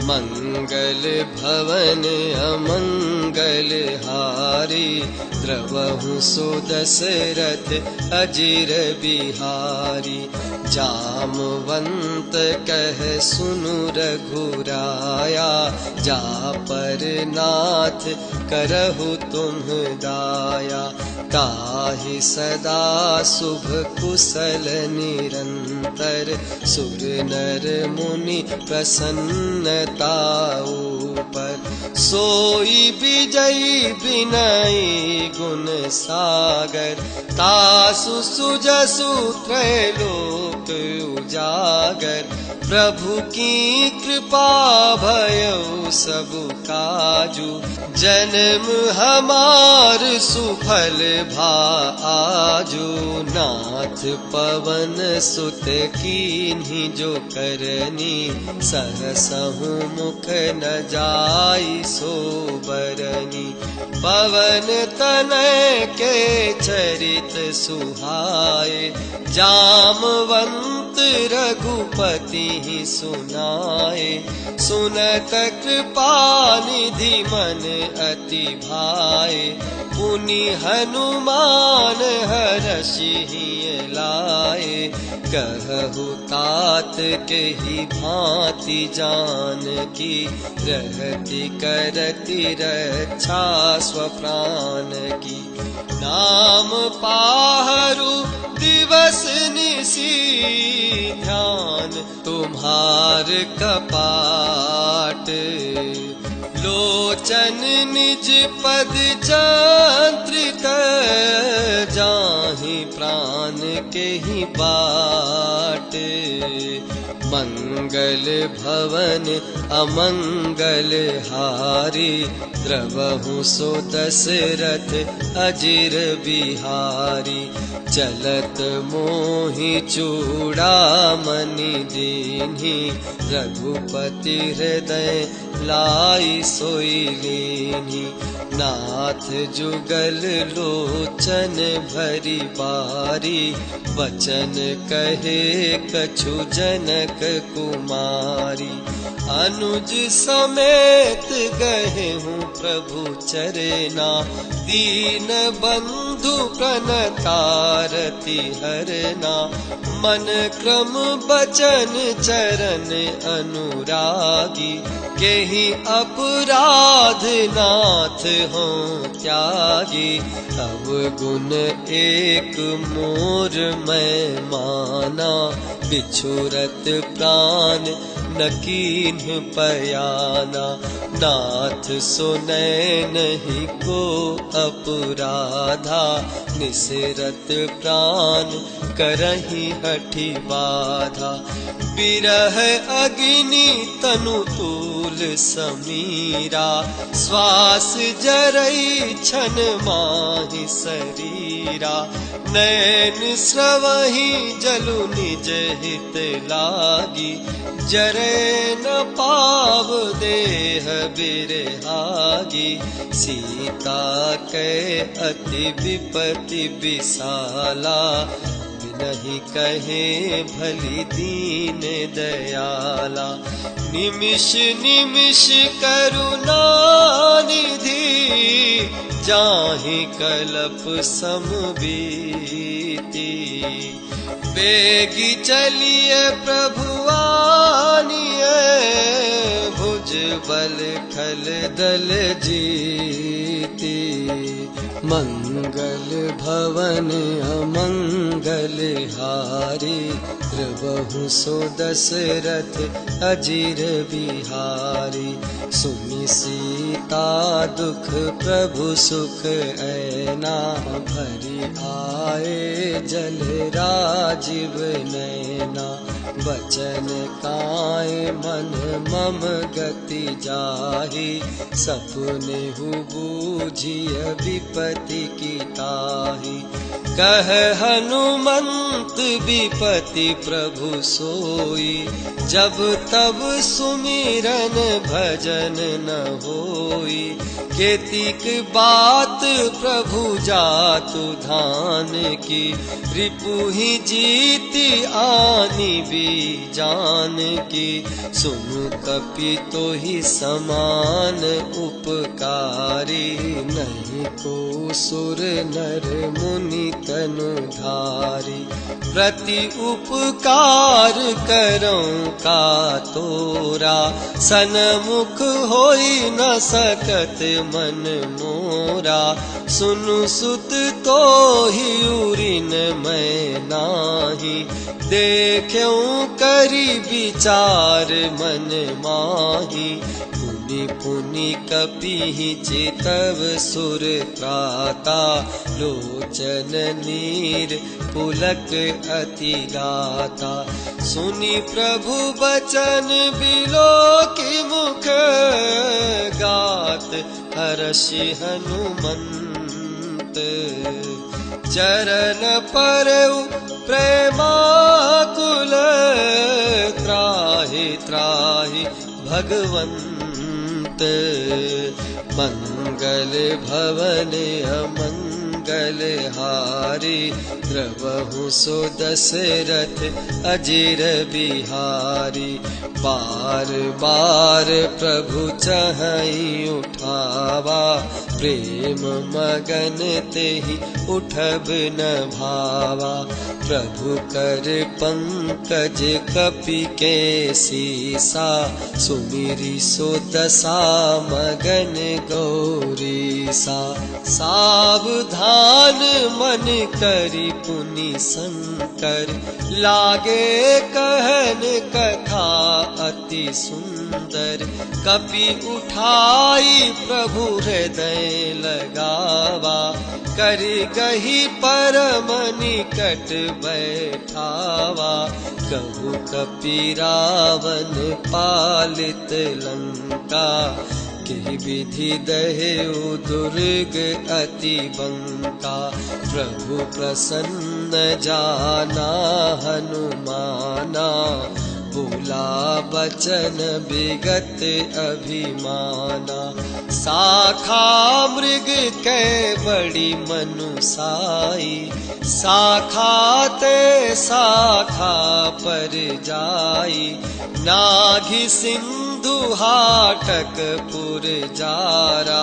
मंगल भवन अमंगल हारी, द्रवहु सो दशरथ अजीर बिहारी। जामवंत कह सुनु रघुराया, जा पर नाथ करहु तुम दाया। ताहि सदा शुभ कुशल निरंतर, सुर नर मुनि प्रसन्नता ऊपर। सोई विजयी विनयी गुण सागर, तासु सुजसु त्रैलोक उजागर। प्रभु की कृपा भयउ सब काजू, जन्म हमार सुफल भा आजू। नाथ पवन सुत कीन्ही जो करनी, सहसहु मुख न जाई सोबरनी। पवन तनय के चरित सुहाए, जामवंत रघुपति ही सुनाए। सुनत कृपा निधि मन अति भाए, पुनि हनुमान हरषि लाए। कहु तात के ही भांति जानकी, रहति करति रक्षा स्वप्राण की। नाम पाहरु दिवस निसी, ध्यान तुम्हार कपाट। लोचन निज पद चंद्रित, जाहि प्राण के ही बाट। मंगल भवन अमंगल हारी, द्रवहु सो दशरथ अजिर बिहारी। चलत मोहि चूड़ामणि दीन्हि, रघुपति हृदय लाई सोई लीन्हि। नाथ जुगल लोचन भरी बारी, वचन कहे कछु जनक कुमारी। अनुज समेत गए हूँ प्रभु चरना, दीन बंधु प्रणतारति हरना। मन क्रम बचन चरण अनुरागी, केहि अपराध नाथ हो त्यागी। अवगुण एक मोर मैं माना, बिछुरत प्राण न कीन्ह पयाना। नाथ सुनै नहीं को अपराधा, निसरत प्राण करहि हठि बाधा। बिरह अग्नि तनु तूल समीरा, श्वास जरई छन माहि शरीरा। नैन स्रवहि जलु निज हित लागी, जरे न पाव देह बिरहागी। सीता कै अति विपति विशाला, नहीं कहे भली दीन दयाला। निमिष निमिष करुणा निधि, जाहि कल्प समबीति। बेगी चलिए प्रभु आनिए, भुज बल खल दल जीती। मंगल भवन अमंगल हारी, द्रवहु सो दशरथ अजिर बिहारी। सुनि सीता दुख प्रभु सुख ऐना, भरी आए जल राजीव नैना। वचन काए मन मम गति जाहि, सपने हु बूझिय विपति की ताहि। कह हनुमंत विपति प्रभु सोई, जब तब सुमिरन भजन न होई। केतिक बात प्रभु जातु धान की, रिपुहि जीति आनी भी जान की। सुनु कपि तोहि समान उपकारी, नहीं को सुर नर मुनि तनु धारी। प्रति उपकार करऊं का तोरा, सनमुख होई न सकत मन मोरा। सुनु सुत तो ही उरिन मैं नाही, देख्यूं करी विचार मन माही। पुनि पुनि कपि चितव सुर त्राता, लोचन नीर पुलक अति गाता। सुनि प्रभु बचन बिलोकि मुख, गात हर्षि हनुमंत। चरण परउ प्रेमाकुल, त्राहि त्राहि भगवंत। मंगल भवन अमंगल हारी, द्रवहु सो दशरथ अजिर बिहारी। बार बार प्रभु चहई उठावा, प्रेम मगन तेहि उठब न भावा। प्रभु कर पंकज कपि के सीसा, सुमिरी सो दशा मगन गौरीसा। सावधान मन करि पुनि शंकर, लागे कहन कथा अति सुंदर। कपि उठाई प्रभु हृदय लगावा, कर गही परम निकट बैठावा। कहु कपि रावण पालित लंका, के विधि दहेउ दुर्ग अति बंका। प्रभु प्रसन्न जाना हनुमाना, बोला बचन विगत अभिमाना। शाखा मृग कै बड़ी मनुसाई, शाखा ते शाखा पर जाई। नाघि सिंधु हाटक पुर जारा,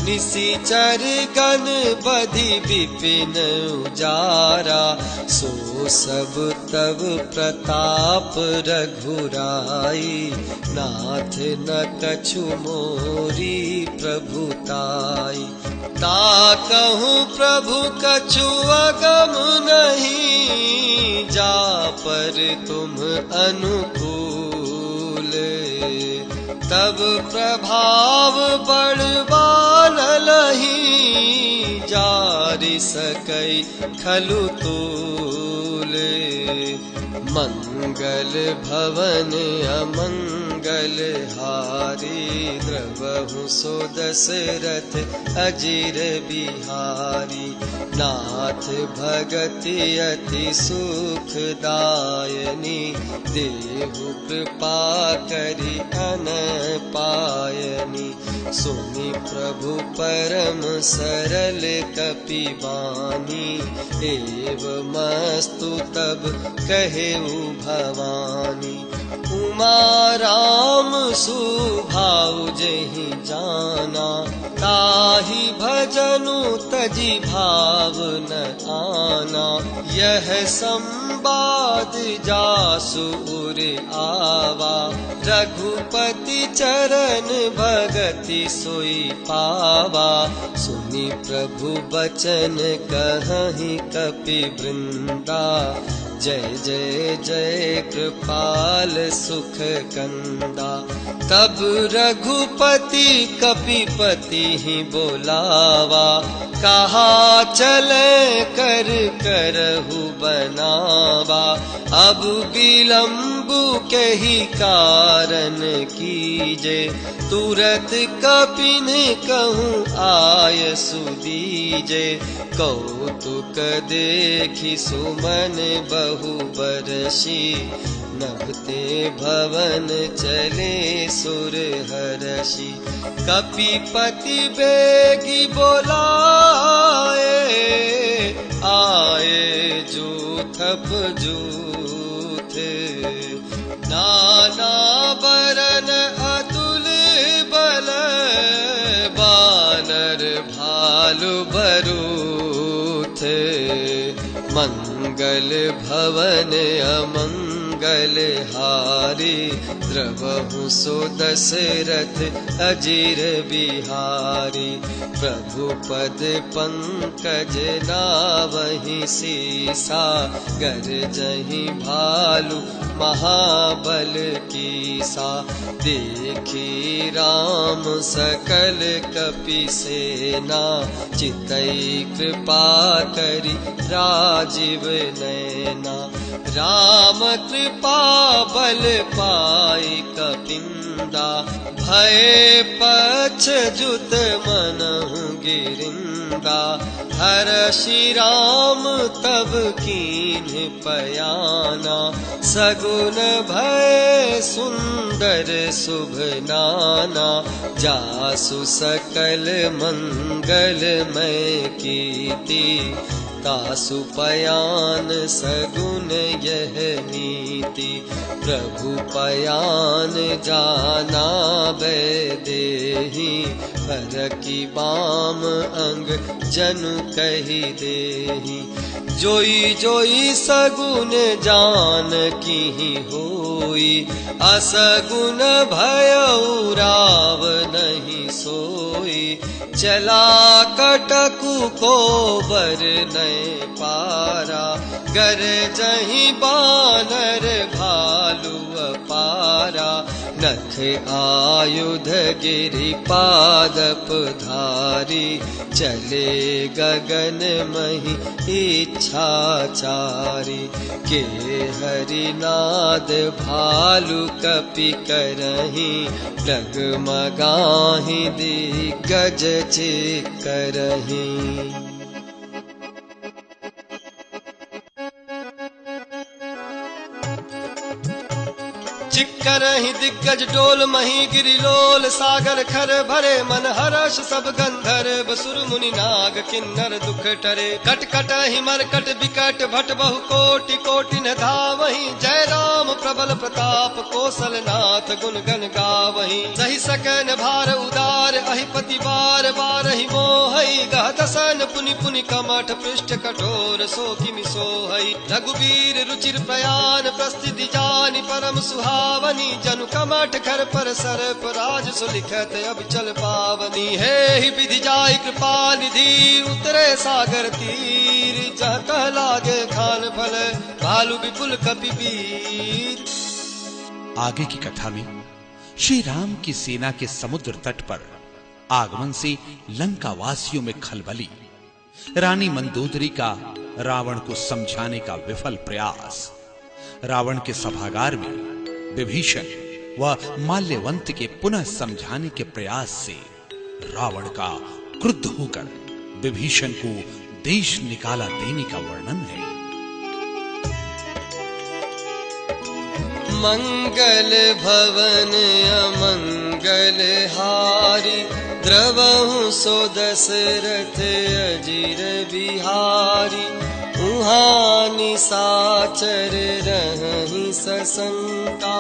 निशिचर गण बधि विपिन उजारा। सो सब तब प्रताप रघुराई, नाथ न कछु मोरी प्रभुताई। ताकहु प्रभु कछु अगम नहीं, जा पर तुम अनुकूल। तब प्रभाव बड़बान लही, जारि सकई खलु तूल। मंगल भवन अमंगल हारी, द्रवहु सो दशरथ अजिर बिहारी। नाथ भगति अति सुखदायनी, देहु कृपा करि अन पायनी। सुनि प्रभु परम सरल कपि बानी, एवमस्तु तब कहेउ भवानी। उमा राम सुभाउ जेहि जाना, ताहि भजनु तजि भाव न आना। यह संवाद जासु उर आवा, रघुपति चरण भगति सोई पावा। सुनि प्रभु बचन कहहि कपि वृंदा, जय जय जय कृपाल सुख कंदा। तब रघुपति कपिपति ही बोलावा, कहा चले कर करहु बनावा। अब विलंबु के ही कारण कीजे, तुरत कपिन कहूँ आय सुदीजे। कौतुक देखि सुमन बहु बरसी, नभते भवन चले सुर हरषि। कपिपति बेगी बोलाए, आए जूथप जूथ। नाना बरन अतुल बल, बानर भालु बरूथ। मंगल भवन अमंगल हारी, द्रवहु सो दशरथ अजिर बिहारी। प्रभु पद पंकज नावहि सीसा, गरजहि भालु महाबल कीसा। देखी राम सकल कपि सेना, चितई कृपा करि राजीव नैना। राम कृपा बल पाई कपिंदा, भय पछ जुत मनहु गिरिंदा। नंदा। हर श्री राम तब कीन पयाना, सगुन भय सुंदर शुभ नाना। जासु सकल मंगलमय कीर्ति, तासु पयान सगुन यह नीति। प्रभु पयान जाना देहि, हर की बाम अंग जनु कही देहि। जोई जोई सगुन जान की होई, असगुन भयउ राव नहीं सोई। चला कटकु को बर नहीं पारा, गर जहीं बानर भालू अपारा। नख आयुध गिरि पादप धारी, चले गगन मही इच्छाचारी। के हरिनाद भालू कपि करहीं, डगमगाहि दिग्गज चिकरहीं। चिक्करहि दिग्गज डोल मही गिरिलोल, सागर खर भरे मन हर्ष सब गंधर्व। सुर मुनि नाग किन्नर दुख टरे, कट कट मरकट विकट भट बहु कोटि कोटि न धावहि। जय राम प्रबल प्रताप कौशलनाथ गुण गण गावहि। सही सकन भार उदार अहिपति बार बारहि मोहई। गहदसन पुनि पुनि कमठ पृष्ठ कठोर सो किमि सोहई। रघुवीर रुचिर प्रयाण प्रस्थिति जानि परम सुहावनी। जनु कमठ खर पर सरप राज सुलिखत अब चल पावनी। हे विधि जाय कृपा निधि उतरे सागर तीर। जहाँ कह लागे खान फल भालू विपुल कपि वीर। आगे की कथा में श्री राम की सेना के समुद्र तट पर आगमन से लंका वासियों में खलबली। रानी मंदोदरी का रावण को समझाने का विफल प्रयास। रावण के सभागार में विभीषण व माल्यवंत के पुनः समझाने के प्रयास से रावण का क्रुद्ध होकर विभीषण को देश निकाला देने का वर्णन है। मंगल भवन अमंगल हारी, द्रवहु सो दशरथ अजीर बिहारी। उहाँ निशाचर रहहि सशंका,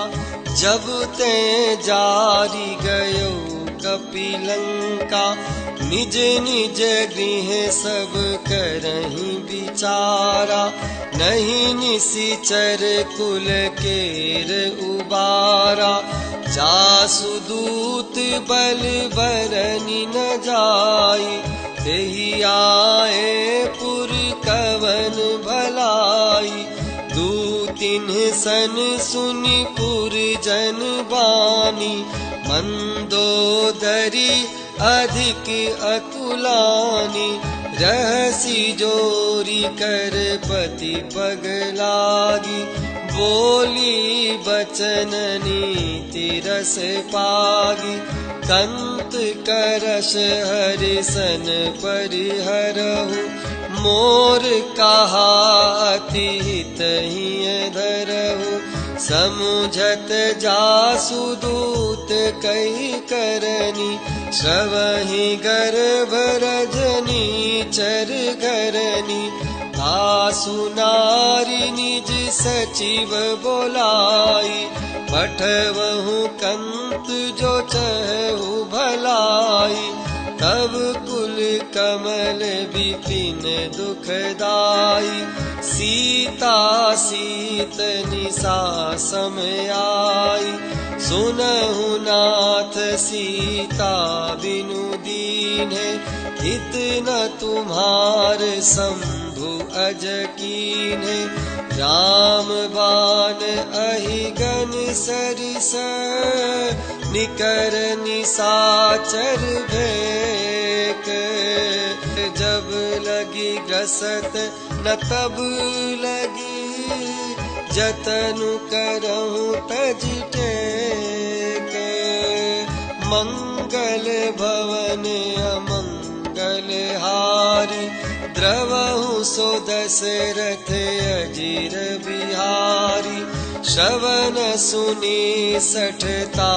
जब ते जारी गयो कपिलंका। निज निज गृह सब करहि विचारा, नहीं निशिचर कुल केर उबारा। जासु दूत बल बरनि न जाई, तेहि आए पुर कवन भलाई। दूतिन सन सुनि पुर जन बानी, मंदोदरी अधिक अकुलानी। रहसी जोरी कर पति पगलागी, बोली बचन नीति रस पागी। कंत करश हरिसन परिहरहु, मोर कहा अति हितहि धरहु। समुझत जासु दूत कही करनी, श्रवहि गर्भ रजनी चर घरनी। आसु नारी निज सचिव बोलाई, पठवहु कंत जो चहु भलाई। तब कुल कमल विपिन दुखदाई, सीता सीत निशा सम आई। सुनहु नाथ सीता बिनु दीन्हे, हित न तुम्हार शंभु अज कीन्हे। राम बाण अहिगन सरिस, निकर निशाचर भेक। जब लगी ग्रसत न तब लगी, जतनु करहु तज टेक। मंगल भवन अमंगल हारी द्रवहु सो दशरथ अजीर बिहारी श्रवण सुनी सठता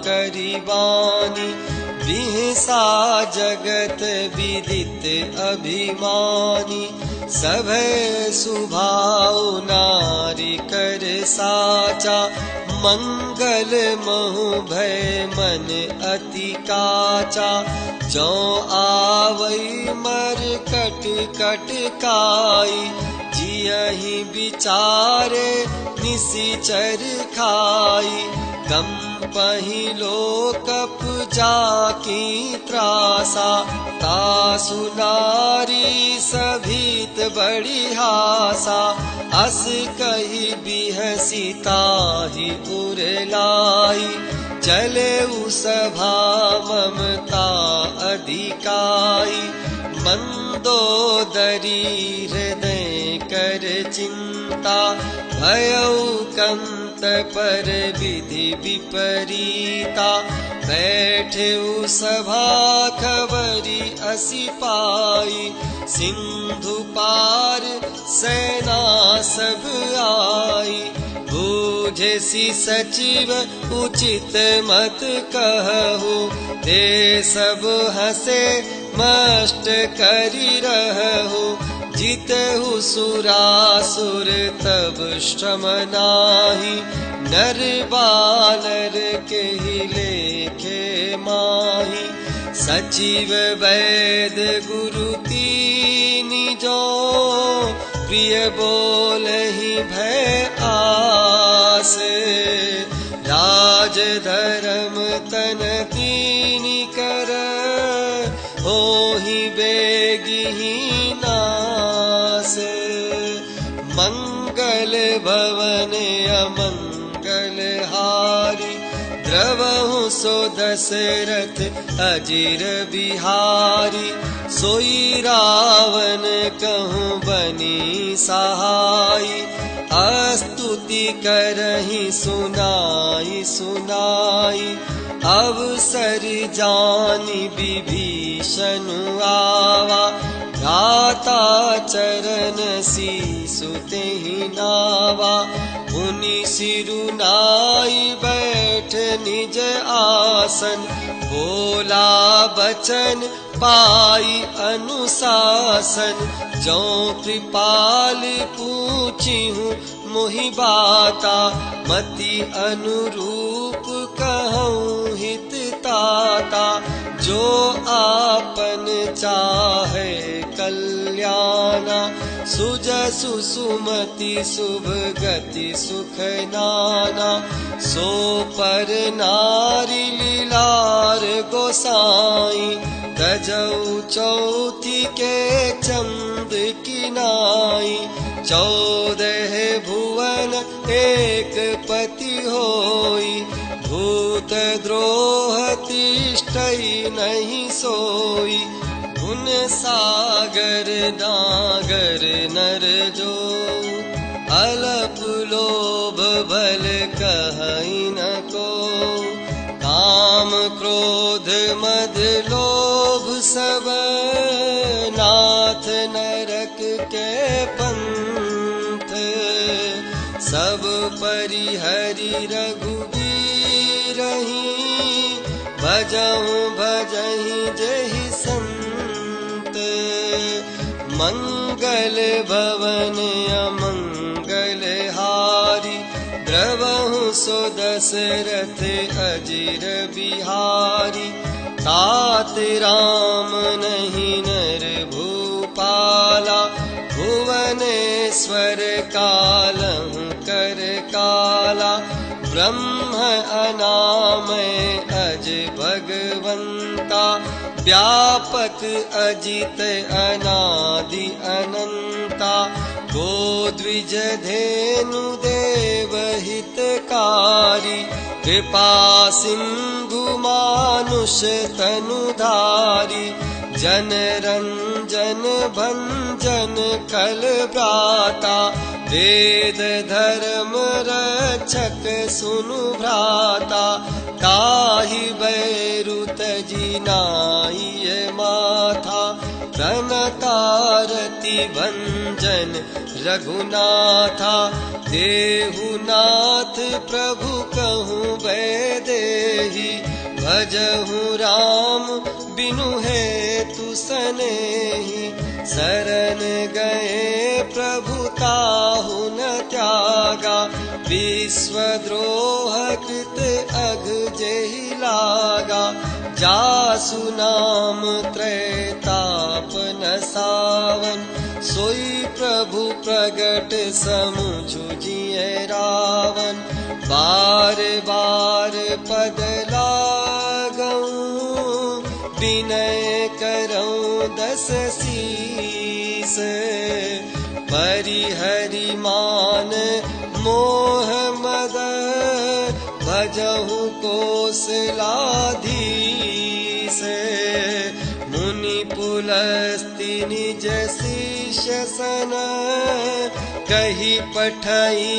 करी बानी बिहसा जगत विदित अभिमानी सभय सुभाव नारी कर साचा मंगल महु भय मन अति काचा जो आवई मर कट कट काई जियहि विचारे निशिचर खाई गम पहिलो कप जाकी त्रासा तासु नारी सभीत बड़ी हासा अस कही बिहसी ताहि उरलाई चले सभा ममता अधिकाई मंदोदरी हृदय कर चिंता भयउ कंत पर विधि विपरीता बैठे सभा खबरी असी पाई सिंधु पार सेना सब आई बूझे सी सचिव उचित मत कहु ते सब हसे मष्ट करी रहु जितहु सुरासुर तब श्रम नाही नर बानर के ही लेखे माही सचिव वैद गुरु तीनि जो प्रिय बोलहि भय आस राज धर्म तन तीनि कर होहि बेगिहि नास मंगल भवन अमंगल हारी द्रवहु सो दशरथ अजीर बिहारी सोई रावण कहूँ बनी सहाई स्तुति करहि सुनाई सुनाई अवसर जानि विभीषण आवा भ्राता चरण सीसु तेहि नावा मुनि सिरुनाई बैठ निज आसन बोला बचन पाई अनुशासन जो कृपाल पूछिहूँ मोहि बाता मति अनुरूप कहूँ हित ताता जो आपन चाहे कल्याणा सुजसु सुमति शुभ गति सुख नाना सो पर नारी लीलार गोसाई तजऊ चौथी के चंद की नाई 14 भुवन एक पति होई भूत द्रोह तिष्ठई नहीं सोई उन सागर नागर नर जो अलप लोभ बल कहई न को काम क्रोध मद लोभ सब नाथ नरक के पंथ सब परिहरि रघुबीर भजहु भजहि जेहि संत मंगल भवन अमंगल हारी द्रवहु सो दशरथ अजीर बिहारी तात राम नहीं नर भूपाला भुवनेश्वर कालहु कर काला ब्रह्म अनामय अज भगवंता व्यापक अजित अनादि अनंता गो द्विज धेनु देव हितकारी कृपा सिंधु मानुष तनुधारी जन रंजन भंजन कल भ्राता वेद धर्म रक्षक सुनु भ्राता ताहि बैरु तजी नाई माथा धनतारति भंजन रघुनाथा। देहुनाथ प्रभु कहूँ वैदेही, भजहु राम बिनु हेतु सनेही। शरण गए प्रभु ताहु न त्यागा, विश्वद्रोह कृत अघ जेहि लागा। जासु नाम त्रैताप नसावन, सोई प्रभु प्रगट समुझु जिय रावण। बार बार पद लागऊं, विनय करऊं दस शीस। परिहरि मान मोह मद, भजहु कोसलाधीश। मुनि पुलस्ति निज शिष्य सन, कही पठाई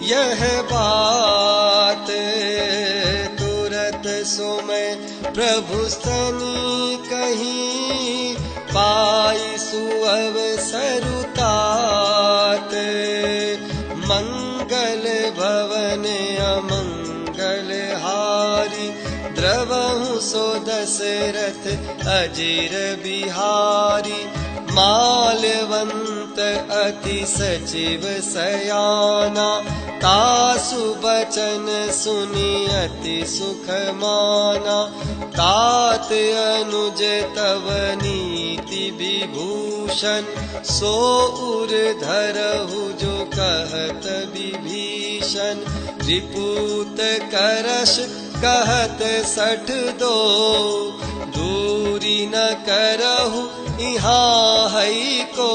यह बात। तुरत सोमय प्रभु सनी कहीं, पाई सुअवसर तात। मंगल भवन अमंगल हारी, द्रवहु सो दशरथ अजीर बिहारी। माल्यवंत अति सचिव सयाना, तासु बचन सुनि अति सुख माना। तात अनुज तव नीति विभूषण, सो उर धरहु जो कहत विभीषण। रिपुत करश कहत 62, दूरी न करहु यहाँ हई को।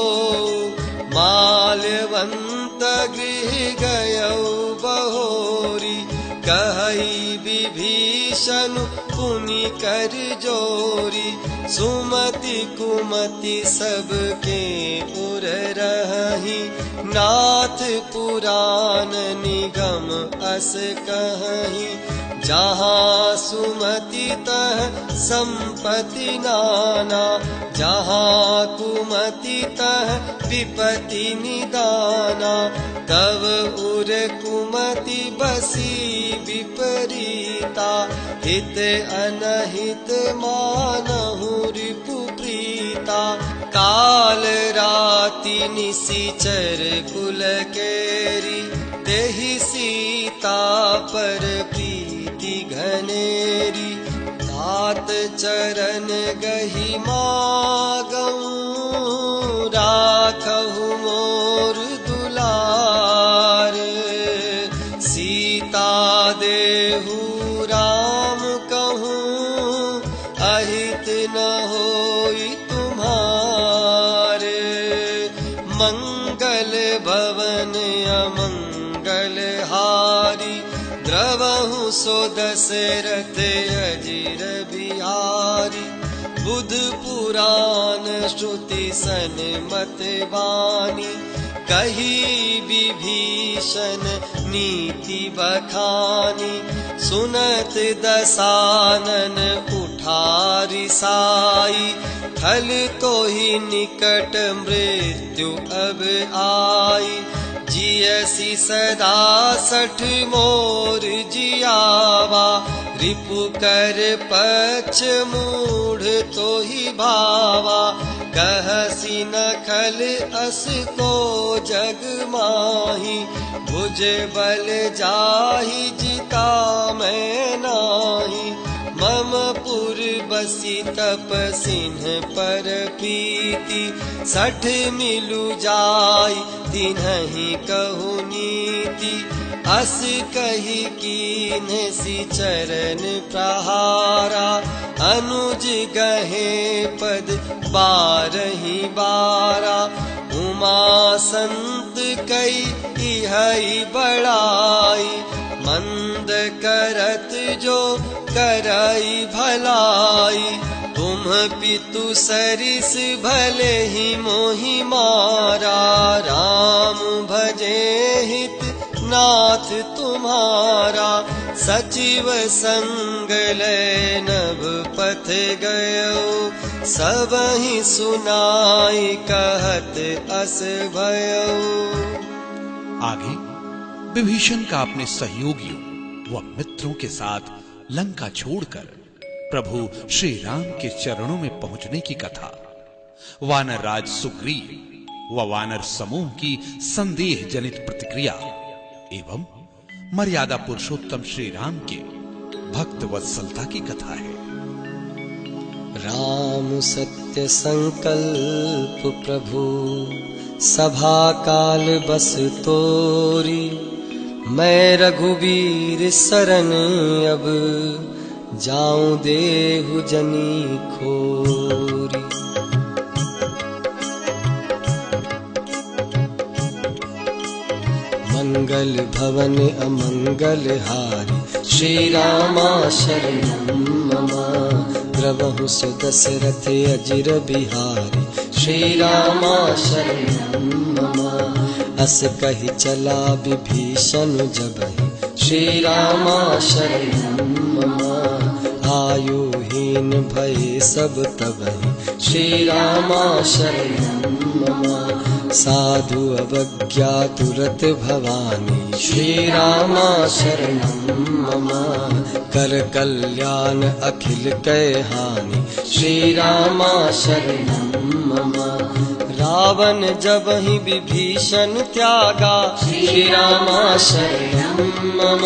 माल्यवंत गृह गयौ बहोरी, कहई विभीषण पुनि कर जोरी। सुमति कुमति सबके उर रही, नाथ पुराण निगम अस कहीं। जहाँ सुमति तह संपत्ति नाना, जहाँ कुमति तह विपत्ति निदाना। तव उर कुमति बसी विपरीता, हित अनहित मानहु रिपु प्रीता। काल राति निशिचर कुल केरी, तेहि सीता पर प्रीति घनेरी। तात चरण गहि मागऊं, राखहु मोर दुलार। सीता देहु राम कहूँ, अहित न होई तुम्हारे। मंगल भवन अमंगल हारी, द्रवहु सो दशरथ अजीर बिहारी। बुध पुराण श्रुति सन्मत वाणी, कही विभीषण नीति बखानी। सुनत दसानन उठारी साई, थल तो ही निकट मृत्यु अब आई। जियसी सदा 60 मोर जियावा, रिपु कर पक्ष मूढ़ तो ही भावा। कहसी नखल अस को जग माही, भुज बल जाहि जिता मैं नाही। मम पुर बसी तपसिन्ह पर प्रीति, 60 मिलु जाय तिन्हि कहु नीति। अस कही कीन्ह सी चरण प्रहारा, अनुज गहे पद 12 बारा। उमा संत कई इहई बड़ाई, मंद करत जो करई भलाई। तुम पितु सरिस भले ही मोहि मारा, राम भजे हित नाथ तुम्हारा। सचिव संग लै नभ पथ गयो, सबहि सुनाई कहत अस भयऊ। आगे विभीषण का अपने सहयोगियों व मित्रों के साथ लंका छोड़कर प्रभु श्री राम के चरणों में पहुंचने की कथा, वानर राज सुग्रीव व वानर समूह की संदेह जनित प्रतिक्रिया एवं मर्यादा पुरुषोत्तम श्री राम के भक्त वत्सलता की कथा है। राम सत्य संकल्प प्रभु सभा काल बस तोरी। मैं रघुबीर सरन अब जाऊं देहु जनी खोरी। मंगल भवन अमंगल हारी श्री रामा शरणं मम। द्रवहु सुदशरथ अजिर बिहारी श्री रामा शरणं मम। अस कहि चला विभीषण जबहि श्री रामा शरणं मम। आयुहीन भये सब तबहि श्री रामा शरणं मम। साधु अवज्ञा तुरत भवानी श्री रामा शरणं मम। कर कल्याण अखिल कै हानि श्री रामा शरणं मम। रावण जबहि विभीषण त्यागा श्री रामा शरणं मम।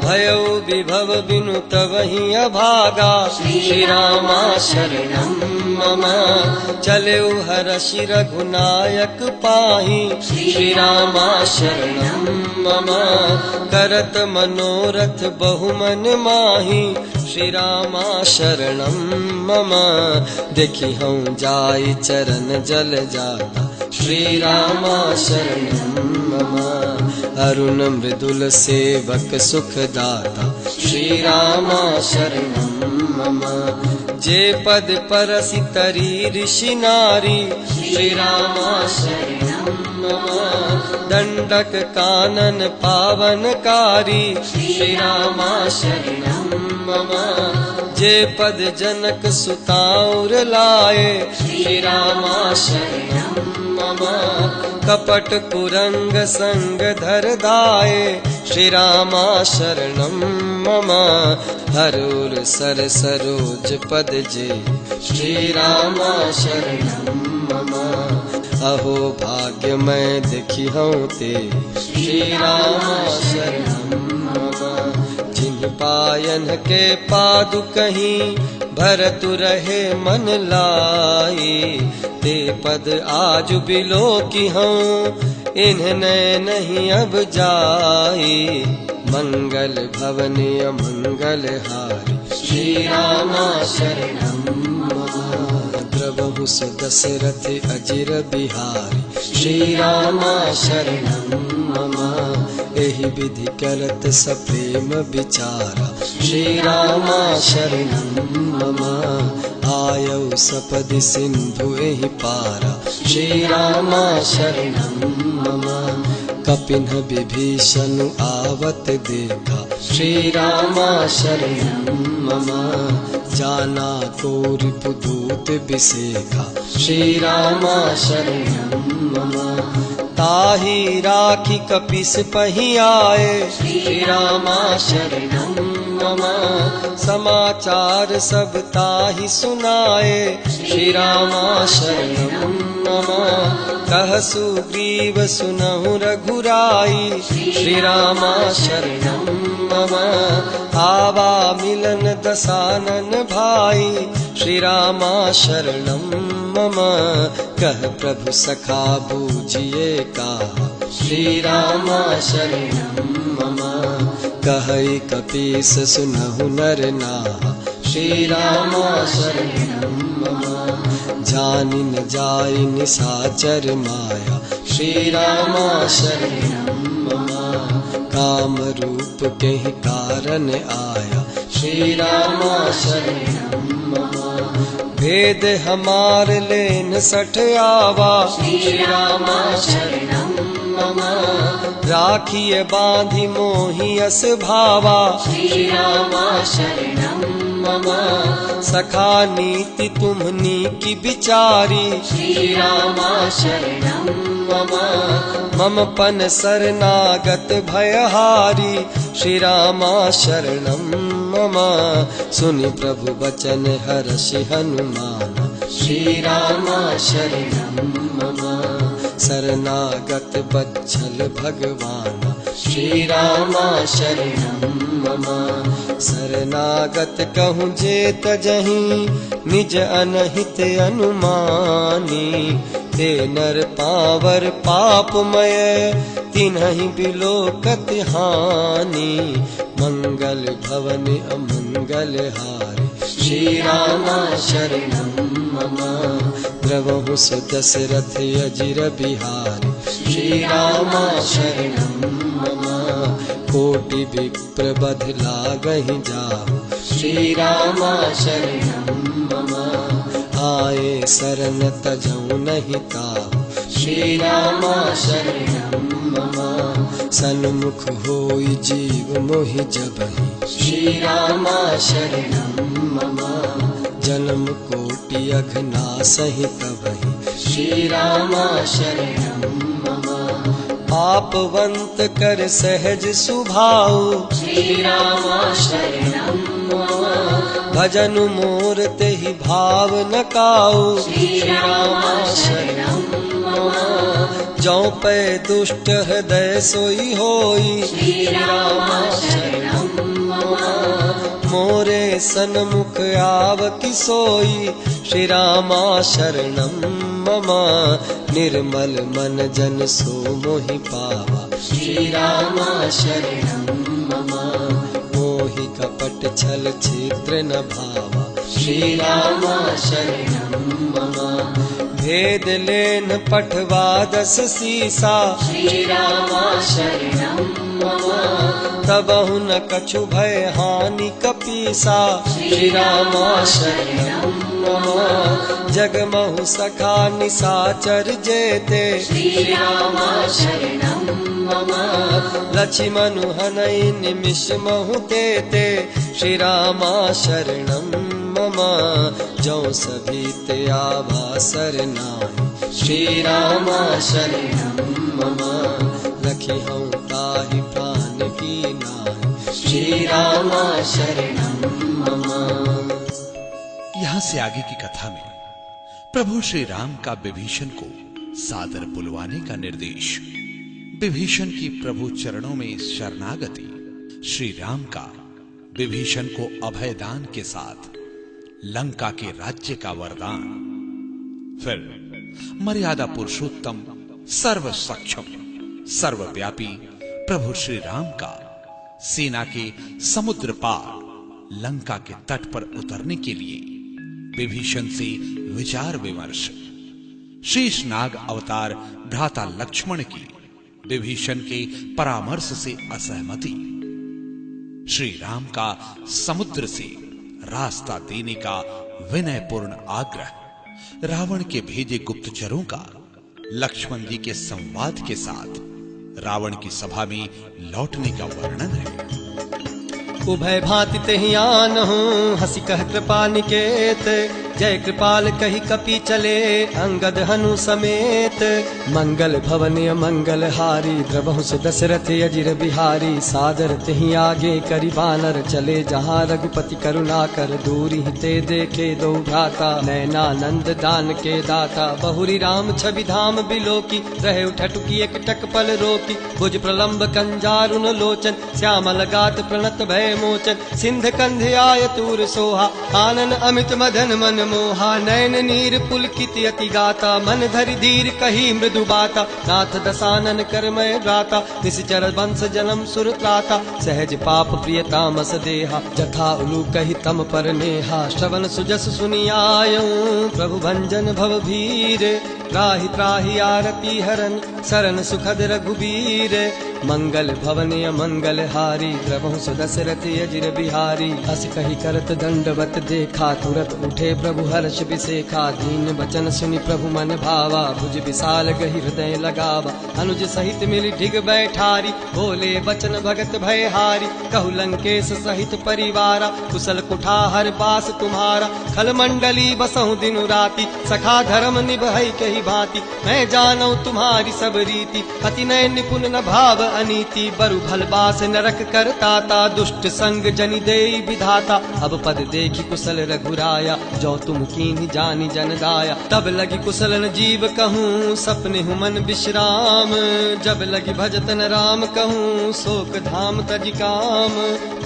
भयउ विभव बिनु तबहि अभागा श्री रामा शरणं मम। चलेउ हरषि रघुनायक पाहि श्री रामा शरणं मम। करत मनोरथ बहुमन माहि श्री रामा शरणं मम। देखि हूँ जाई चरण जल जाता श्री रामा शरणं मम। अरुण मृदुल सेवक सुख दाता श्री रामा शरणं मम। जे पद परसि तरी ऋषि नारी श्री रामा शरणं मम। दंडक कानन पावनकारी श्री रामा शरणं मम। जे पद जनक सुताउर लाए श्री रामा शरणं मम। कपट कुरंग संग धर दाए श्री रामा शरणं मम। हरुर सर सरोज पद जे श्री रामा शरणं मम। अहो भाग्य मैं देखी हूँ ते श्री रामा शरणं मम। जिन पायन के पादु कहीं भरतु रहे मन लाई। ते पद आज बिलो की हूँ इन्हने नहीं अब जाई। मंगल भवन अमंगल हारी श्री रामा शरणं मम। द्रवहु सुदशरथ अजिर बिहारी श्री रामा शरणं मम। एहि विधि करत सप्रेम विचारा श्री रामा शरणं मम। आयौ सपदि सिंधु एहि पारा श्री रामा शरणं मम। कपिन्ह विभीषण आवत देखा श्री रामा शरणं मम। जाना को रिपुदूत बिसेखा श्री रामा शरणं मम। ताहि राखी कपिस पहि आए श्री रामा शरणं मम। समाचार सब ताहि सुनाए श्री रामा शरणं मम। कह सुग्रीव सुनहु रघुराई श्री रामा शरणं मम। आवा मिलन दसानन भाई श्री रामा शरणं मम। कह प्रभु सखा बूझिए का श्री रामा शरणं मम। कहई कपीस सुनहु नर नाहा श्री रामा शरणं मम। जानि न जाई निशाचर माया श्री रामा शरणं मम। काम रूप के ही कारण आया श्री रामा शरणं मम। भेद हमार लेन सठ आवा श्री रामा शरणं मम राखिए बांधि मोहि यस भावा श्री राम शरणं मम सखा नीति तुम्हनी की बिचारी श्री राम शरणं मम मम पन शरणागत भयहारी श्री रामा शरणं मम सुनि प्रभु वचन हर्षि हनुमान श्री राम शरणं मम शरणागत बच्छल भगवान श्री राम शरणं मम शरणागत कहूँ जे तजहि निज अनहित अनुमानी ते नर पावर पापमय तिन्हि बिलोकत हानि मंगल भवन अमंगल हारि श्री राम शरणं मम द्रवहु सुदशरथ अजिर बिहारी श्री राम शरणं मम कोटि विप्र बध लागहि जाहु श्री राम शरणं मम आए शरण तजौ नहीं ताहु श्री राम शरणं मम सन्मुख होई जीव मोहि जबहि श्री राम शरणं मम जन्म कोटि अघनासहि तबहि श्री राम शरणं मम पापवंत कर सहज सुभाऊ श्री राम शरणं मम भजन मोर तेहि भाव न काऊ श्री राम शरणं मम जौ पै दुष्ट हृदय सोई होई श्री राम शरणं मम मोरे सन्मुख आव कि सोई श्री रामा शरणं मम निर्मल मन जन सो मोहि पावा श्री राम शरणं मम मोहि कपट छल छिद्र न भावा श्री राम शरणं मम भेद लेन पठवा दस सीसा श्री राम शरणं मम तबहु न कछु भय हानि कपीसा श्री राम शरणं मम जगमहु सखा निसाचर जेते श्री राम शरणं मम लक्ष्मणु हनई निमिष महु देते श्री रामा शरणं मम जौ सभी आवा सरनाहि श्री राम शरणं मम रखी हूँ ताहि प्राण की नाहि श्री राम शरणं मम यहां से आगे की कथा में प्रभु श्री राम का विभीषण को सादर बुलवाने का निर्देश, विभीषण की प्रभु चरणों में शरणागति, श्री राम का विभीषण को अभयदान के साथ लंका के राज्य का वरदान, फिर मर्यादा पुरुषोत्तम सर्व सक्षम सर्वव्यापी प्रभु श्री राम का सेना के समुद्र पार लंका के तट पर उतरने के लिए विभीषण से विचार विमर्श, शेषनाग अवतार भ्राता लक्ष्मण की विभीषण के परामर्श से असहमति, श्री राम का समुद्र से रास्ता देने का विनयपूर्ण आग्रह, रावण के भेजे गुप्तचरों का लक्ष्मण जी के संवाद के साथ रावण की सभा में लौटने का वर्णन है। उभय भांति तेहि आनहु हसी कह कृपा निकेत, जय कृपाल कही कपि चले अंगद हनु समेत। मंगल भवन मंगल हारी द्रवहु सु दशरथ अजिर बिहारी, सादर तेहि आगे करि बानर चले जहाँ रघुपति करुणा कर दूरी ते देखे दो भ्राता, नैनानंद दान के दाता। बहुरी राम छवि धाम बिलोकी, रहे उठटुकी एक टक पल रोकी। भुज प्रलंब कंजारुन लोचन, श्यामल गात प्रणत भय मोचन। सिंध कंध आय तूर सोहा, आनन अमित मदन मन मोहा। नयन नीर पुलकित अति गाता, मन धरि धीर कही मृदु बाता। नाथ दसानन करमय भ्राता, निश्चर वंश जन्म सुर त्राता। सहज पाप प्रियतामस देहा, जथा उलू कही तम पर नेहा। श्रवण सुजस सुनि आयऊं, प्रभु भंजन भव भीर। त्राहि त्राहि आरती हरन, शरण सुखद रघुबीर। मंगल भवन मंगल हारी द्रवहु सुदशरथ अजिर बिहारी। अस कही करत दंडवत देखा तुरत उठे प्रभु हर्ष बिसेखा। दीन बचन सुनि प्रभु मन भावा भुज विशाल गहि हृदय लगावा। अनुज सहित मिल ढिग बैठारी बोले बचन भगत भय हारी। कहु लंकेश सहित परिवारा कुशल कुठार बास तुम्हारा। खल मंडली बसहु दिनु राति सखा धर्म निभई कही भांति। मैं जानऊ तुम्हारी सब रीति अति नय निपुण न भाव अनीति। बरु भल बास नरक करताता दुष्ट संग जनि देई विधाता। अब पद देखी कुशल रघुराया जो तुम कीन्ही जानी जन दाया। तब लगी कुशल न जीव कहूँ सपने हूँ मन विश्राम। जब लगी भजतन राम कहूँ शोक धाम तज काम।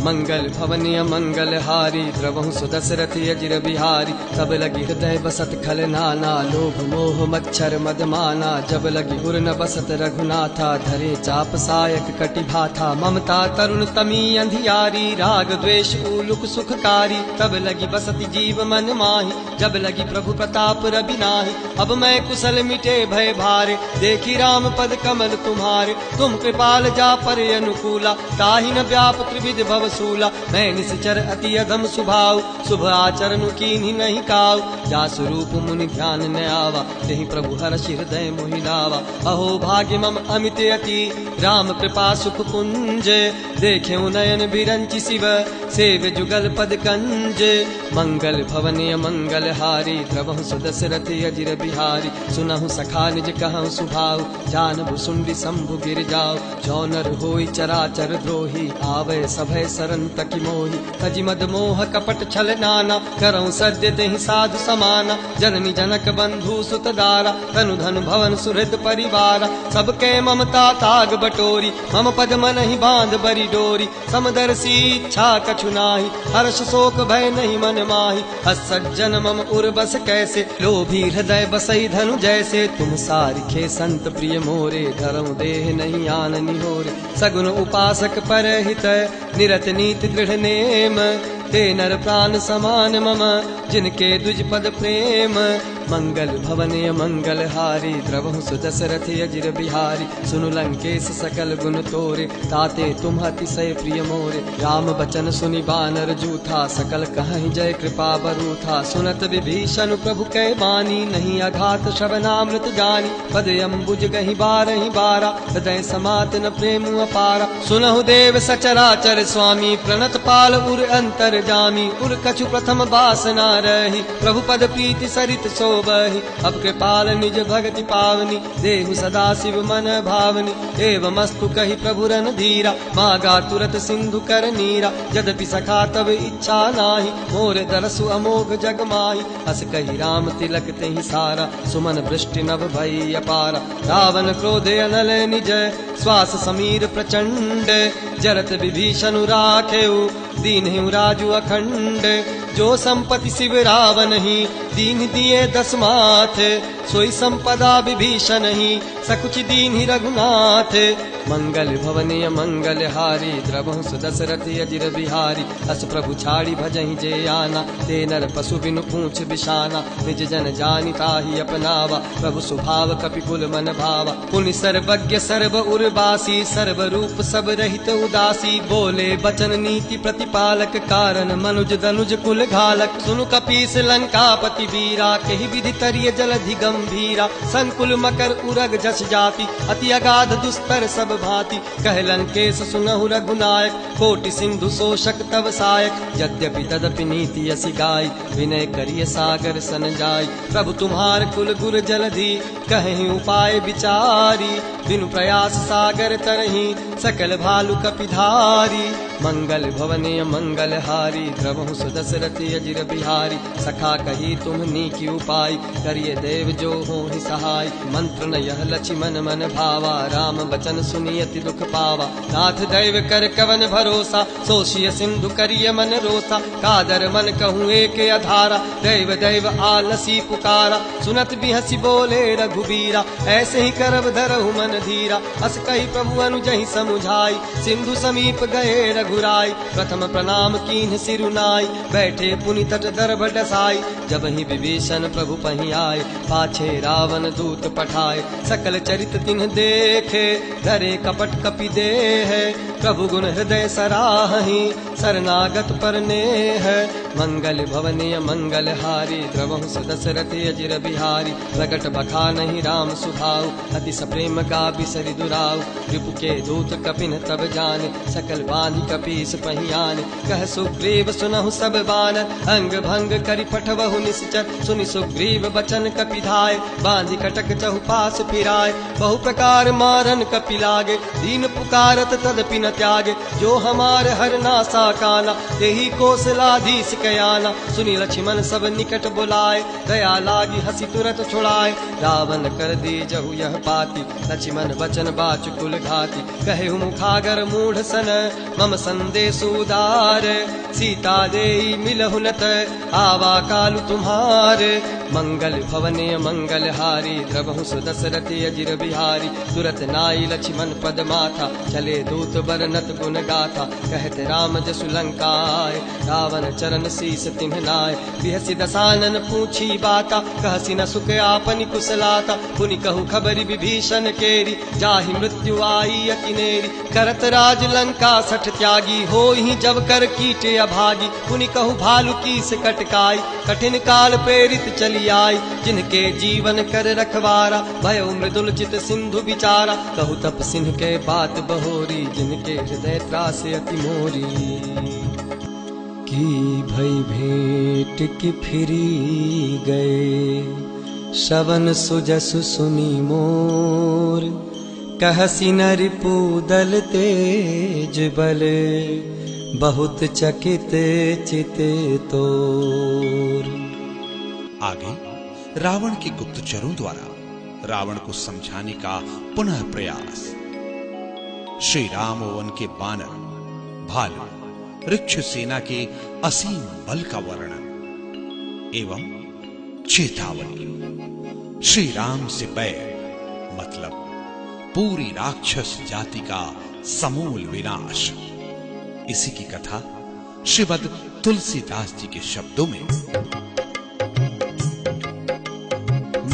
मंगल भवन मंगल हारी द्रवहु सुदशरथ अजिर बिहारी। तब लगी हृदय बसत खल नाना लोभ मोह मच्छर मदमाना। जब लगी उर न बसत रघुनाथा धरे चाप सायक कटि भाथा। ममता तरुण तमी अंधियारी राग द्वेष उलुक सुखकारी। तब लगी बसती जीव मन माही जब लगी प्रभु प्रताप रवि नाही। अब मैं कुशल मिटे भय भारे देखी राम पद कमल तुम्हारे। तुम कृपाल जा पर अनुकूला ताहि न व्याप त्रिविध भवसूला। मैं निश्चर अति अधम स्वभाव शुभ आचरण कीन्ही नहीं काव। जा स्वरूप मुनि ध्यान न आवा तेहि प्रभु हर्ष हृदय मोहि लावा। अहो भाग्य मम अमित अति राम कृपा सुख पुंज। देखे नयन बिरंचि शिव सेव जुगल पद कंज। मंगल भवन मंगल हारी द्रवहु सुदशरथ अजिर बिहारी। सुनहु सखा निज कहु सुभाव जानबु सुंडी शंभु गिर जाओ। जो नर होई चराचर द्रोही आवे सभय सरन तकि मोही। तजि मद मोह कपट छल नाना करऊं सद्य देहि साधु समाना। जननी जनक बंधु सुत दारा तनु धन भवन सुहृद परिवारा। सबके ममता ताग बटोरी मम पद मन ही बांध बरी डोरी। समदर्शी इच्छा कछु नाही हर्ष शोक भय नहीं मन माही। असज्जन मम उर बस कैसे लोभी हृदय बसई धनु जैसे। तुम सारिखे संत प्रिय मोरे धर्म देह नहीं आन निहोरे। सगुन उपासक पर हित निरत नीति दृढ़ नेम। ते नर प्राण समान मम जिनके दुज पद प्रेम। मंगल भवन मंगल हारी द्रवहु सुदशरथ अजिर बिहारी। सुनु लंकेश सकल गुण तोरे ताते तुम अतिशय प्रिय मोरे। राम बचन सुनि बानर जूथा सकल कहीं जय कृपा बरूथा। सुनत विभीषण प्रभु कै बानी नहीं अघात श्रवणामृत जानी। पद अम्बुज गहि बारहि बारा हृदय समात न प्रेम अपारा। सुनहु देव सचराचर स्वामी प्रणत पाल उर अंतर जामी। उर कछु प्रथम बासना रही प्रभु पद प्रीति सरित शोभहि। अब कृपाल निज भगति पावनी देहु सदा शिव मन भावनी। एवमस्तु कहि प्रभु रन धीरा मागा तुरत सिंधु कर नीरा। यद्यपि सखा तब इच्छा नाही मोर दरसु अमोघ जग माही। अस कहि राम तिलक तेहि सारा सुमन वृष्टि नभ भई अपारा। रावण क्रोध अनल निज श्वास समीर प्रचंड। जरत विभीषण राखेउ दीन्हु राजु अखंड। जो संपत्ति शिव रावण ही दीन दिए दस माथ। सोई संपदा विभीषण ही सकुच दीन ही रघुनाथ। मंगल भवन मंगल हारी द्रवहु सुदशरथ अजिर बिहारी। अस प्रभु छाड़ी भजहि जे आना ते नर पशु बिनु पूछ बिशाना। निज जन जानि ताहि अपनावा प्रभु स्वभाव कपिकुल मन भावा। पुनि सर्वज्ञ सर्व उर्वासी सर्व रूप सब रहित उदासी। बोले बचन नीति प्रतिपालक कारण मनुज दनुज कुल घालक। सुनु कपीस लंकापति वीरा केहि विधि तरिय जलधि गंभीरा। संकुल मकर उरग जस जाति अति अगाध दुस्तर सब भांति। कह लंकेश सुनहु रघुनायक कोटि सिंधु शोषक तव सायक। यद्यपि तदपि नीति यसी गाय विनय करिय सागर सन जाय। प्रभु तुम्हार कुल गुर जलधि कहीं उपाय विचारी। बिनु प्रयास सागर तरही सकल भालु कपिधारी। मंगल भवन मंगल हारी द्रवहु सुदशरथ अजिर बिहारी। सखा कही तुम्हनी की उपाय करिए देव जो हो ही सहाय। मंत्र न यह लक्ष्मण मन भावा राम बचन सुनियति दुख पावा। नाथ दैव कर कवन भरोसा सोशिय सिंधु करिय मन रोसा। कादर मन कहूँ एक अधारा दैव दैव आलसी पुकारा। सुनत भी हंसी बोले रघुबीरा ऐसे ही करब धरहु मन धीरा। अस कही प्रभु अनुजहि समुझाई सिंधु समीप गए रघुराई, प्रथम प्रणाम कीन्ह सिरुनाई, बैठे पुनि तट दर्भ डसाई, जब ही विभीषण प्रभु पहि आए, पाछे रावण दूत पठाए, सकल चरित तिन्ह देखे, धरे कपट कपि देह, प्रभु गुण हृदय सराहि, शरणागत पर नेह, मंगल भवनीय मंगल हारी, द्रवहु दशरथ अजिर बिहारी, प्रगट बखा नहीं राम सुभाऊ, अति सप्रेम का बिसरि दुराऊ, रिपु के दूत कपिन तब जाने, सकल बांधि कपीस पहियान, कह सुग्रीव सुनहु सब बान, अंग भंग करि पठवहु निश्चर, सुनि सुग्रीव बचन कपिधाय, बांधि कटक चहुपास फिराय, बहु प्रकार मारन कपि लागे, दीन पुकारत तदपि न त्यागे, जो हमार हर नासा काना, तेहि कौशलाधीश कयाना, सुनि लक्ष्मण सब निकट बुलाए, दया लागी हसी तुरत छुड़ाए, रावण कर दी जहु यह पाती, लक्ष्मण बचन बाचुकुल घाती, कहे मुखागर मूढ़ सन, मम संदेश उदार, सीता देई मिलहु नत, आवा कालु तुम्हारे, मंगल भवने मंगल हारी, द्रवहु दशरथ अजिर बिहारी, तुरत नाई लक्ष्मण पद माथा, चले दूत बरनत गुण गाथा, कहते राम जसु लंका आए, रावण चरण शीस तिन्ह नाय, बिहसि दसानन पूछी बाता, कहसि न सुख आपनि कुशलाता, पुनि कहु खबरि विभीषण केरी, जाहि मृत्यु आई अकिनेरी, करत राज लंका सठ त्यागी, होहि जब कर कीटे अभागी, पुनि कहु भालु कीस कटकाई, कठिन काल प्रेरित चली आई, जिनके जीवन कर रखवारा, भयो मृदुल चित सिंधु विचारा, कहु तप सिंह के बात बहोरी, जिनके हृदय त्रास अति मोरी, की भई भेंट की फिरी गए, श्रवण सुजसु सुनी मोर, कहसि न रिपुदल तेज बल, बहुत चकित चित तोर। आगे रावण के गुप्तचरों द्वारा रावण को समझाने का पुनः प्रयास, श्री राम और उनके बानर, भालू, ऋक्ष सेना के असीम बल का वर्णन एवं चेतावनी, श्री राम से बैर मतलब पूरी राक्षस जाति का समूल विनाश। इसी की कथा श्रीमद तुलसीदास जी के शब्दों में,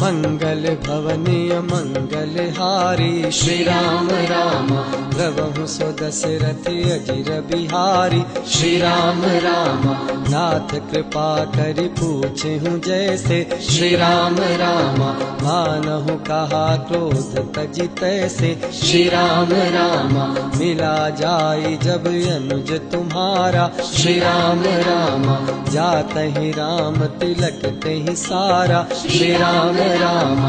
मंगल भवनीय मंगल हारी, श्री राम राम, द्रवहु दशरथ अजिर बिहारी, श्री राम राम, नाथ कृपा करि पूछहु जैसे, श्री राम राम, मानहु कहा क्रोध तजि तैसे, श्री राम राम, मिला जाई जब अनुज तुम्हारा, श्री राम राम, जातहि राम तिलक तेहि सारा, श्री राम राम,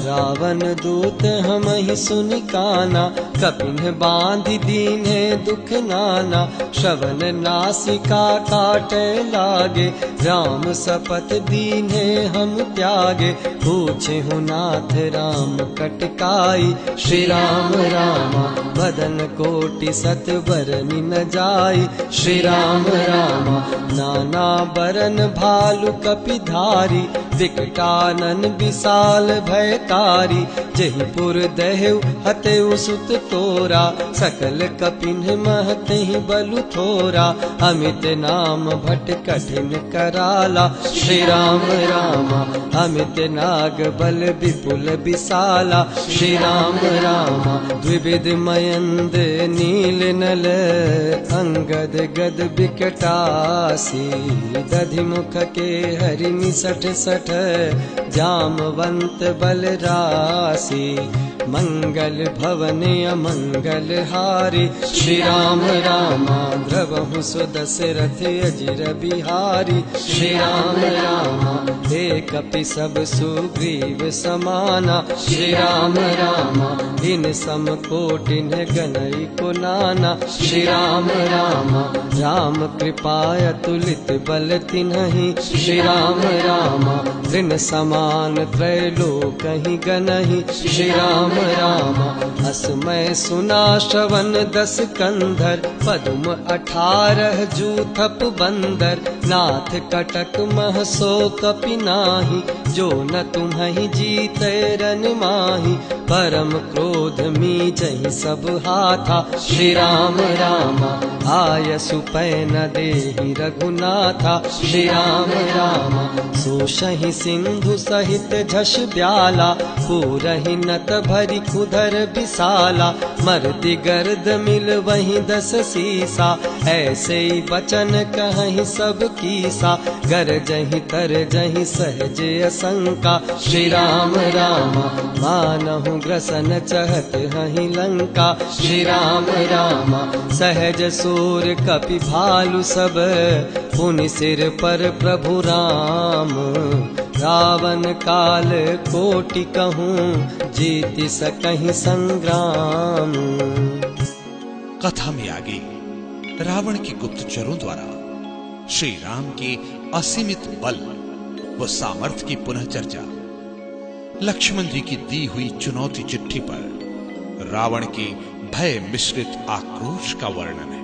रावण दूत हम ही सुनि काना, कपिन बांधि दीन्हे दुख नाना, श्रवण नासिका काटे लागे, राम सपथ दीन्हे हम त्यागे, पूछे हूँ नाथ राम कटकाई, श्री राम राम, बदन कोटि सत बरनि न जाई, श्री राम राम, नाना बरन भालु कपिधारी, विकटानन विशाल भयकारी, जहिपुर दहेउ हतेउ सुत तोरा, सकल कपिन महतेहि बलु थोरा, अमित नाम भट कठिन कराला, श्री राम राम, अमित नाग बल विपुल विशाला, श्री राम राम, द्विविध मयंद नील नल, अंगद गद विकटासी, दधिमुख के हरि निसठ सठ, जामवंत बल राशि, मंगल भवने अमंगल हारी, श्री राम राम, द्रवहु दशरथ अजिर बिहारी, श्री राम राम, हे कपि सब सुग्रीव समाना, श्री राम राम, इन सम कोटिन गनई को नाना, श्री राम राम, राम कृपा अतुलित बल तिन्हि, श्री राम राम, ऋण समान त्रैलोक ही गनहि, श्री राम राम, असमय सुना श्रवण 10 कंधर, पद्म 18 जूथप बंदर, नाथ कटक मह सो कपि नाही, जो न तुम्हि जीते रन माही, परम क्रोध क्रोध मीचहि सब हाथा। श्री राम राम आयसु पै न देहि रघुनाथा। श्री राम राम सोषहि सिंधु सहित झष ब्याला। पूरहि नत भरि कुधर विशाला। मर्दि गर्द मिल वहीं 10 सीसा। ऐसे ही बचन कहहि सब कीसा। गरजहि तरजहि सहज असंका। श्री राम राम मानहु ग्रसन चहत हहि लंका। श्री राम राम सहज सूर कपि भालु सब। पुनि सिर पर प्रभु राम। रावण काल कोटि कहूँ जीति सकहि संग्राम। कथा में आगे रावण के गुप्तचरों द्वारा श्री राम के असीमित बल व सामर्थ्य की पुनः चर्चा। लक्ष्मण जी की दी हुई चुनौती चिट्ठी पर रावण के भय मिश्रित आक्रोश का वर्णन है।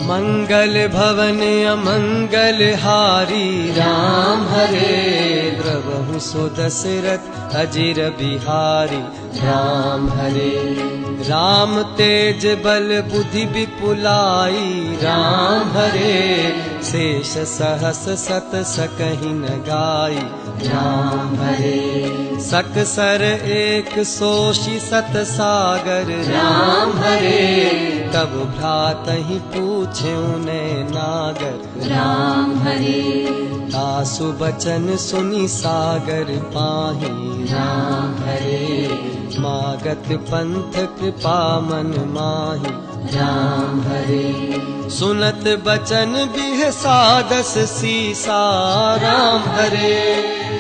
मंगल भवन अमंगल हारी। राम हरे द्रवहु सो दशरथ अजिर बिहारी। राम हरे राम तेज बल बुद्धि विपुलाई। राम हरे शेष सहस सत सकहि न गाई। राम हरे सकसर एक सोषि सत सागर। राम हरे तब भ्रातहि पूछ्यो ने नागर। राम हरे तासु बचन सुनि सागर पाहि। राम हरे मागत पंथ कृपा मन माहि। राम हरे सुनत बचन बिहसा 10 सीसा। राम हरे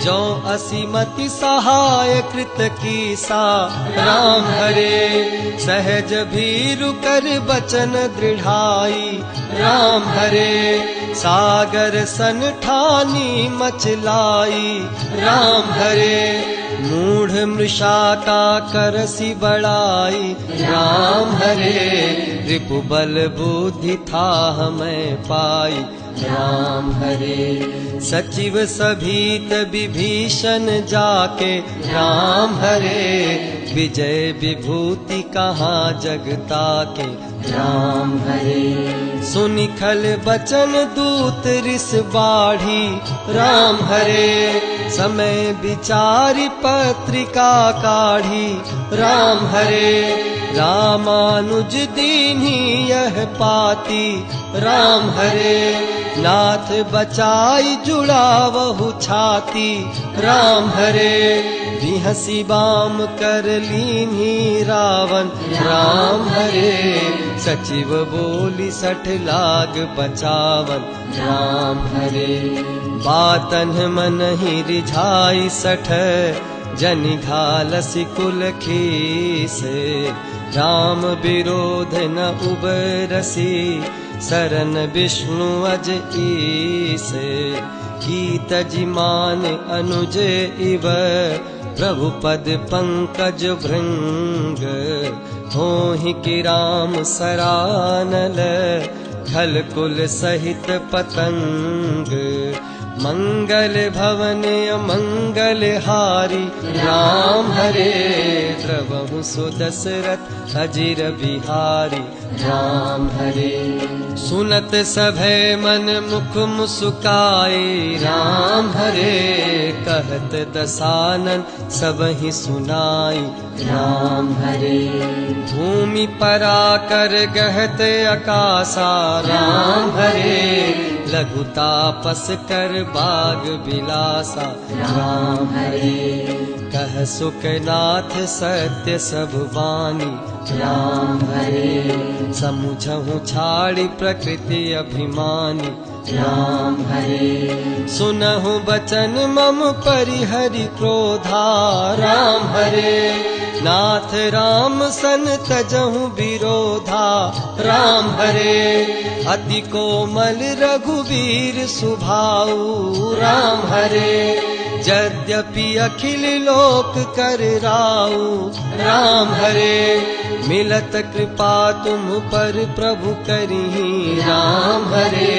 जो असीमति सहाय कृत कीसा। राम हरे सहज भीरु कर बचन दृढ़ाई। राम हरे सागर सन ठानी मचलाई। राम हरे मूढ़ मृषा का करसी बड़ाई। राम हरे रिपु बल बुद्धि था हमें पाई। राम हरे सचिव सभीत विभीषण जाके। राम हरे विजय विभूति कहाँ जगता के। राम हरे सुनि खल बचन दूत रिस बाढ़ी। राम हरे समय विचारि पत्रिका काढ़ी। राम हरे रामानुज दीन्ही यह पाती। राम हरे नाथ बचाई जुड़ावहु छाती। राम हरे बिहसी बाम कर लीन्ही रावण। राम हरे सचिव बोली 60 लाग बचावन। राम हरे बातन मन ही रिझाई 60। जनि घालसी कुल खीसे। राम विरोध न उबरसी। शरण विष्णु अज ईसे। कीत जिमान अनुज इव। प्रभु पद पंकज भृंग। होहि कि राम सरानल। खल कुल सहित पतंग। मंगल भवन अमंगल हारी। राम हरे द्रवहु सो दशरथ अजिर बिहारी। राम हरे सुनत सभै मन मुख मुस्काए। राम हरे कहत दसानन सबहि सुनाई। राम हरे भूमि परा कर गहत आकाशा। राम हरे लघु तापस कर बाग बिलासा। राम हरे कह सुखनाथ सत्य सब वाणी। राम हरे समुझहु छाड़ी प्रकृति अभिमानी। राम हरे सुनहु बचन मम परिहरि क्रोधा। राम हरे नाथ राम सन तजहु विरोधा। राम हरे अति कोमल रघुवीर सुभाऊ। राम हरे यद्यपि अखिल लोक कर राऊ राम हरे, मिलत कृपा तुम पर प्रभु करिहि राम हरे,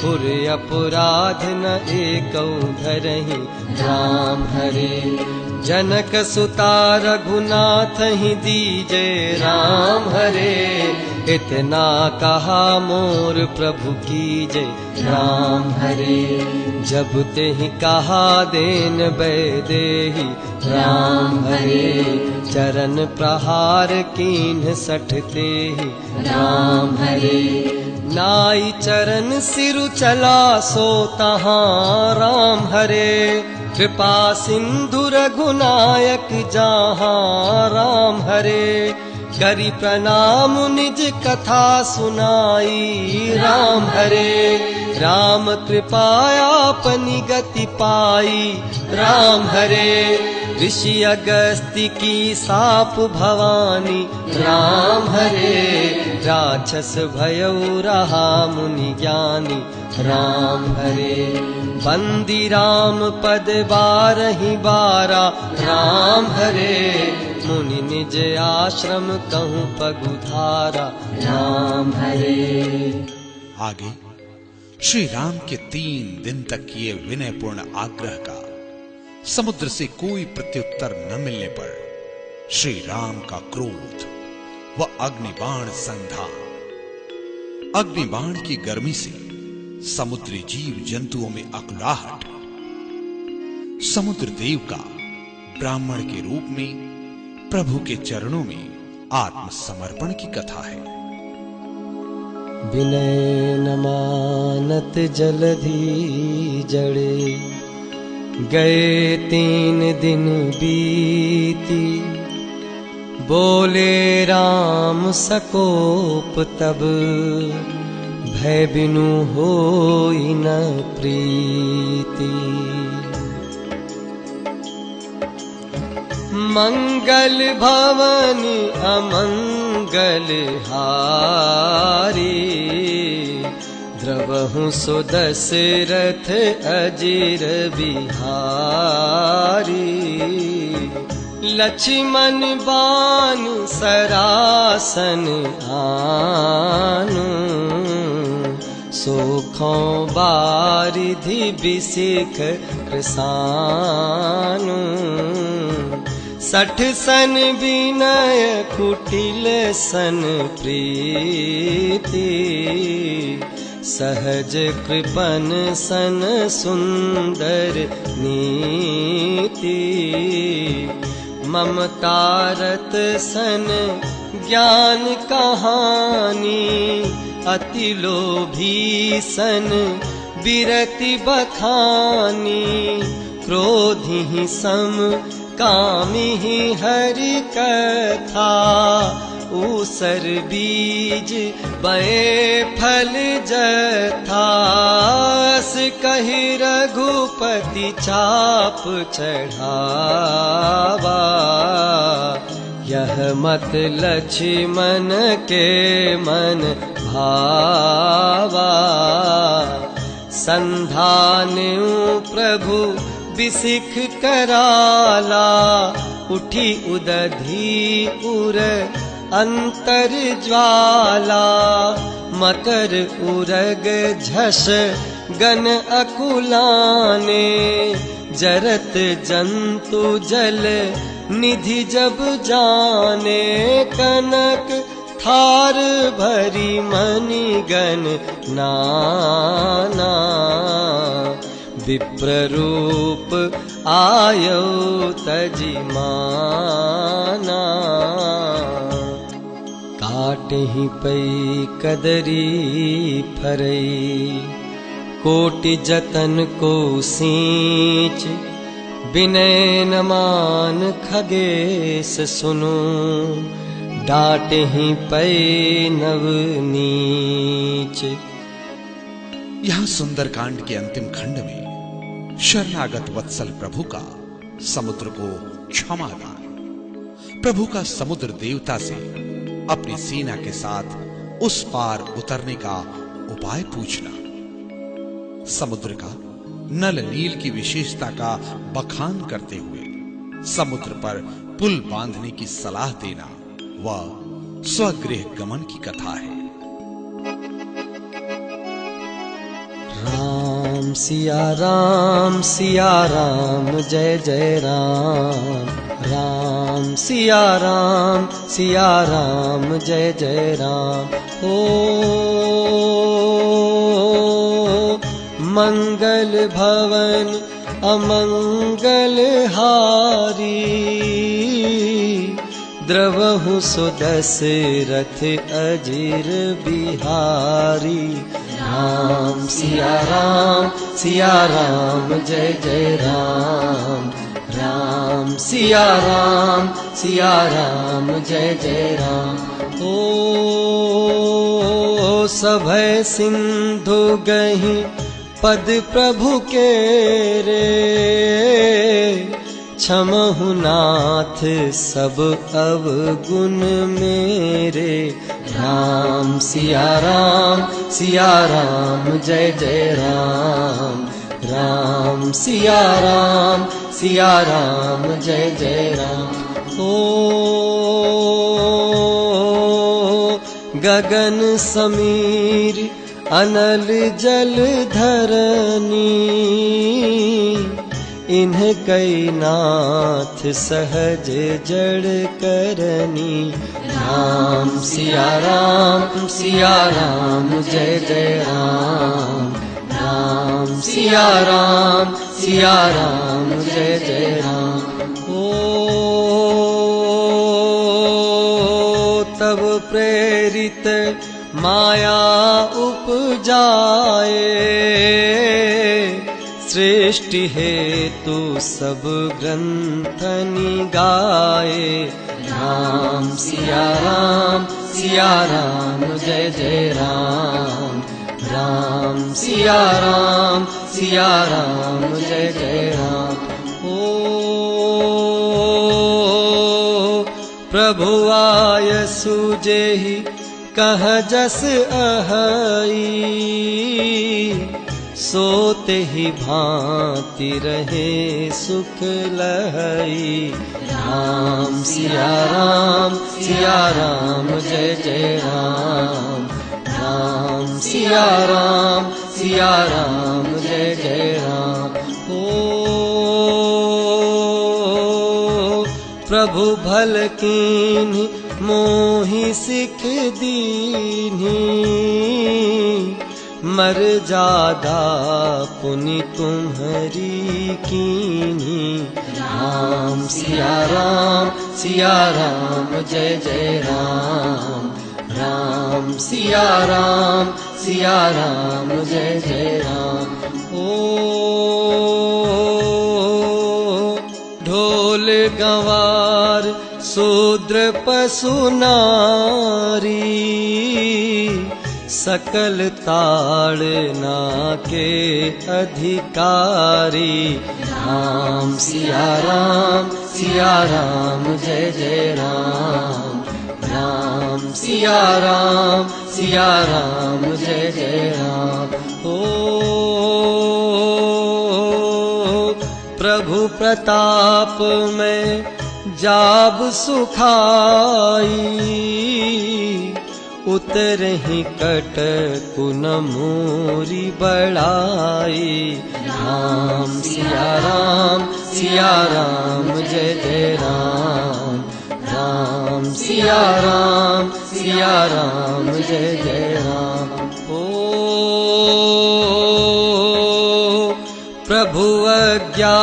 पुर अपराध न एकौ धरहि राम हरे, जनक सुता रघुनाथ ही दीजे राम हरे, इतना कहा मोर प्रभु की जय राम हरे, जब ते ही कहा देन बैदेही राम हरे, चरण प्रहार कीन्ह सठते ही राम हरे, नाई चरण सिरु चला सो तहाँ राम हरे, कृपा सिंधु रघुनायक जहाँ राम हरे, करी प्रणाम निज कथा सुनाई राम हरे, राम कृपा आपनी गति पाई राम हरे, ऋषि अगस्त्य की साप भवानी राम हरे, राक्षस भयउ रहा मुनि ज्ञानी राम हरे, बंदी राम पद बारहि बारा राम हरे, मुनि निज आश्रम कहूँ पगुधारा राम हरे। आगे श्री राम के 3 दिन तक किए विनयपूर्ण आग्रह का समुद्र से कोई प्रत्युत्तर न मिलने पर श्री राम का क्रोध व अग्निबाण संधा, अग्निबाण की गर्मी से समुद्री जीव जंतुओं में अकुलाहट, समुद्र देव का ब्राह्मण के रूप में प्रभु के चरणों में आत्मसमर्पण की कथा है। विनय न मानत जलधि जड़े, गए 3 दिन बीती, बोले राम सकोप तब, भय बिनु होई न प्रीति, मंगल भवन अमंगल हारी, द्रवहु सो दशरथ अजिर बिहारी, लक्ष्मण बान सरासन आनु, सुखों बारिधि बिसिख कृसानु, 60 सन विनय कुटिल सन प्रीति, सहज कृपन सन सुंदर नीति, ममतारत सन ज्ञान कहानी, अति लोभी सन बिरति बखानी, क्रोधी सम कामी हरि कथा, ऊसर बीज बए फल जथा, अस कहि रघुपति चाप चढ़ावा, यह मत लक्ष्मण के मन भावा, संधान्यु प्रभु बिसिख कराला, उठी उदधि उर अंतर ज्वाला, मकर उरग झस गन अकुलाने, जरत जंतु जल निधि जब जाने, कनक थार भरी मणिगण नाना, विप्ररूप आयो तजि माना, काटहि पै कदरी फरई, कोटि जतन को सींच, विनय न मान खगेश सुनो, डांटहि पै नव नीच। यहां सुंदरकांड के अंतिम खंड में शरणागत वत्सल प्रभु का समुद्र को क्षमादान, प्रभु का समुद्र देवता से अपनी सेना के साथ उस पार उतरने का उपाय पूछना, समुद्र का नल नील की विशेषता का बखान करते हुए समुद्र पर पुल बांधने की सलाह देना वह स्वगृह गमन की कथा है। राम सिया राम जय जय राम। राम सिया राम जय जय राम। ओ मंगल भवन अमंगल हारी, द्रवहु सो दशरथ अजिर बिहारी। राम सिया राम जय जय राम। राम सिया राम जय जय राम। ओ सभय सिंधु गहि पद प्रभु के रे, क्षमहु नाथ सब अवगुण मेरे। राम सिया राम जय जय राम। राम सिया राम जय जय राम। ओ गगन समीर अनल जल धरनी, इन्ह कई नाथ सहज जड़ करनी। राम सिया राम जय जय राम। राम सिया राम जय जय राम। ओ तब प्रेरित माया उपजाए, सृष्टि हेतु सब ग्रंथनि गाए। राम सिया राम जय जय राम। राम सिया राम जय जय राम। ओ प्रभु आय सुजेहि कह जस अहई, सोते ही भांति रहे सुख लहई। राम सिया राम जय जय राम। राम सिया राम जय जय राम। ओ प्रभु भल कीन्हि मोहि सिख दीन्हि, मर्यादा पुनि तुम्हारी कीन्ही। राम सिया राम जय जय राम। राम सिया राम जय जय राम। ओ ढोल गंवार शूद्र पशु नारी, सकल ताड़ना के अधिकारी। राम सिया राम जय जय राम। राम सिया राम जय जय राम। ओ प्रभु प्रताप में जाब सुखाई, उतरहि कट कुन मोरी बड़ाई। राम सिया राम जय जय राम। राम सिया राम जय जय राम। ओ प्रभु अज्ञा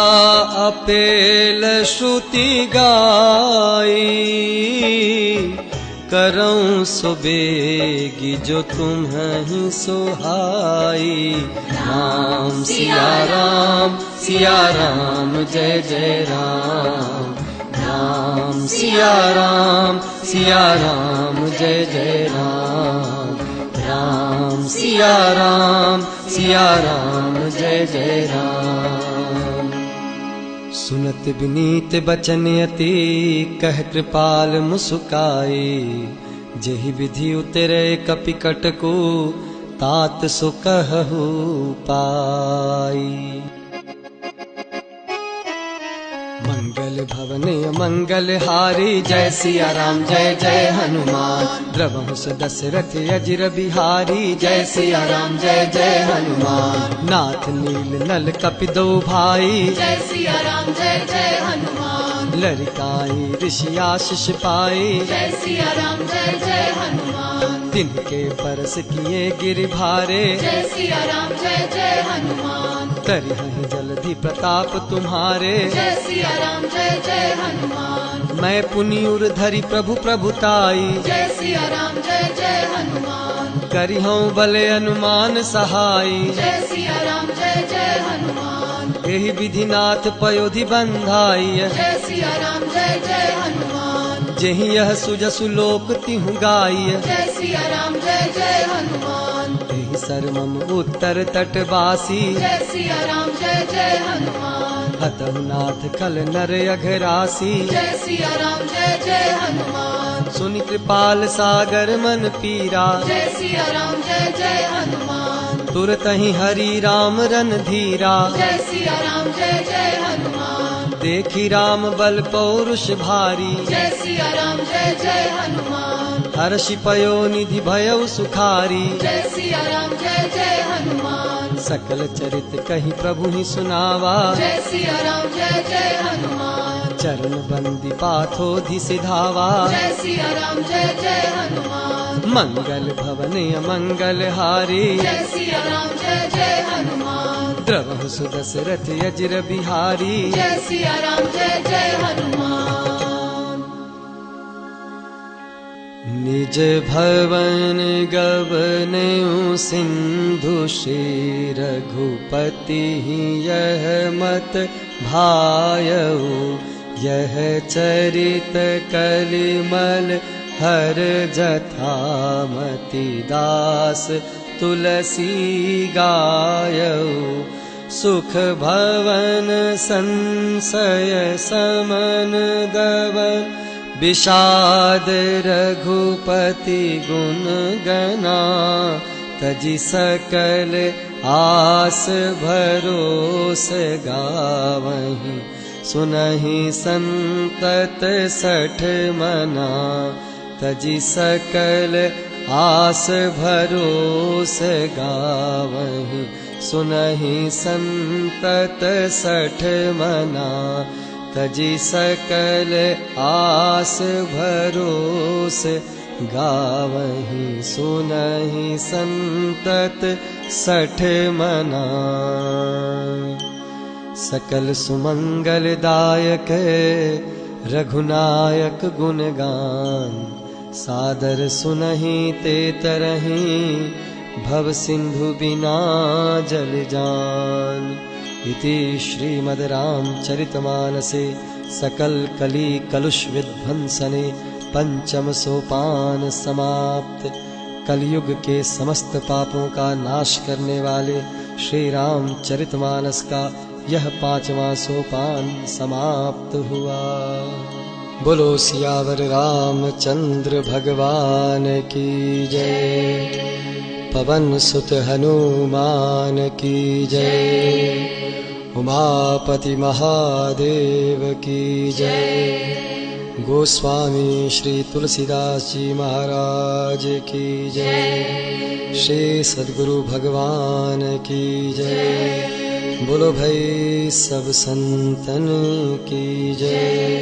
अपेल श्रुति गाई, करऊं सुबेगी जो तुम्हें सुहाई। राम सिया राम जय जय राम। राम सिया राम जय जय राम। राम सिया राम जय जय राम। सुनत विनीत बचन अति कह कृपाल मुस्काई, जेहि विधि उतरे कपिकट को तात सो कहु पाई। मंगल भवने मंगल हारी, जय सिया राम जय जय हनुमान। द्रवहुस दशरथ अजिर बिहारी, जय सिया राम जय जय हनुमान। नाथ नील नल कपिदो भाई, जय सिया राम जय जय हनुमान। लरिकाई ऋषि आशीष पाई, जय सिया राम जय जय हनुमान। तिनके परस किए गिर भारे, जय सिया राम जय जय हनुमान। तरिहहि जलधि प्रताप तुम्हारे, जय सिया राम जय जय हनुमान। मैं पुनियुर धरि प्रभु प्रभुताई, जय सिया राम जय जय हनुमान। करिहऊँ बले अनुमान सहाई, जय सिया राम जय जय हनुमान। एहि विधिनाथ पयोधि बंधाई, जय सिया राम जय जय हनुमान। जेहि यह सुजसु लोक तिहु गाई, जय सिया राम जय जय हनुमान। एहि सरमम उत्तर तटवासी, जय सिया राम जय जय हनुमान। हतहु नाथ खल नर अघरासी, जय सिया राम जय जय हनुमान। सुनि कृपाल सागर मन पीरा, जय सिया राम जय जय हनुमान। तुरतहि हरि राम रन धीरा, जय सिया राम जय जय हनुमान। देखी राम बल पौरुष भारी, जय सिया राम जय जय हनुमान। हर्षि पयो निधि भयउ सुखारी, जय सिया राम जय जय हनुमान। सकल चरित कहि प्रभु ही सुनावा, जय सिया राम जय जय हनुमान। चरण बंदी पाथोधि सिधावा, जय सिया राम जय जय हनुमान। मंगल भवने मंगल हारी, जय सिया राम जय जय हनुमान। द्रवहु सुदशरथ अजिर बिहारी, जय सिया राम जय जय हनुमान। निज भवन गवनेउ सिंधु श्री रघुपति यह मत भायउ। यह चरित कलिमल हर जथामति दास तुलसी गायउ। सुख भवन संशय समन दवन, विषाद रघुपति गुण गना। तजि सकल आस भरोस गावहीं, सुनहि संतत सठ मना। तजि सकल आस भरोस गावहीं, सुनहि संतत सठ मना। तजि सकल आस भरोस गावहीं, सुनहि संतत सठ मना। सकल सुमंगल दायक रघुनायक गुणगान, सादर सुनहि ते तरहीं, भव सिंधु बिना जल जान। इति श्रीमद् रामचरितमानसे सकल कली कलुष विध्वंसने पंचम सोपान समाप्त। कलयुग के समस्त पापों का नाश करने वाले श्री रामचरितमानस का यह 5वां सोपान समाप्त हुआ। बोलो सियावर रामचंद्र भगवान की जय। पवन सुत हनुमान की जय। उमापति महादेव की जय। गोस्वामी श्री तुलसीदास जी महाराज की जय। श्री सद्गुरु भगवान की जय। बोलो भाई सब संतन की जय।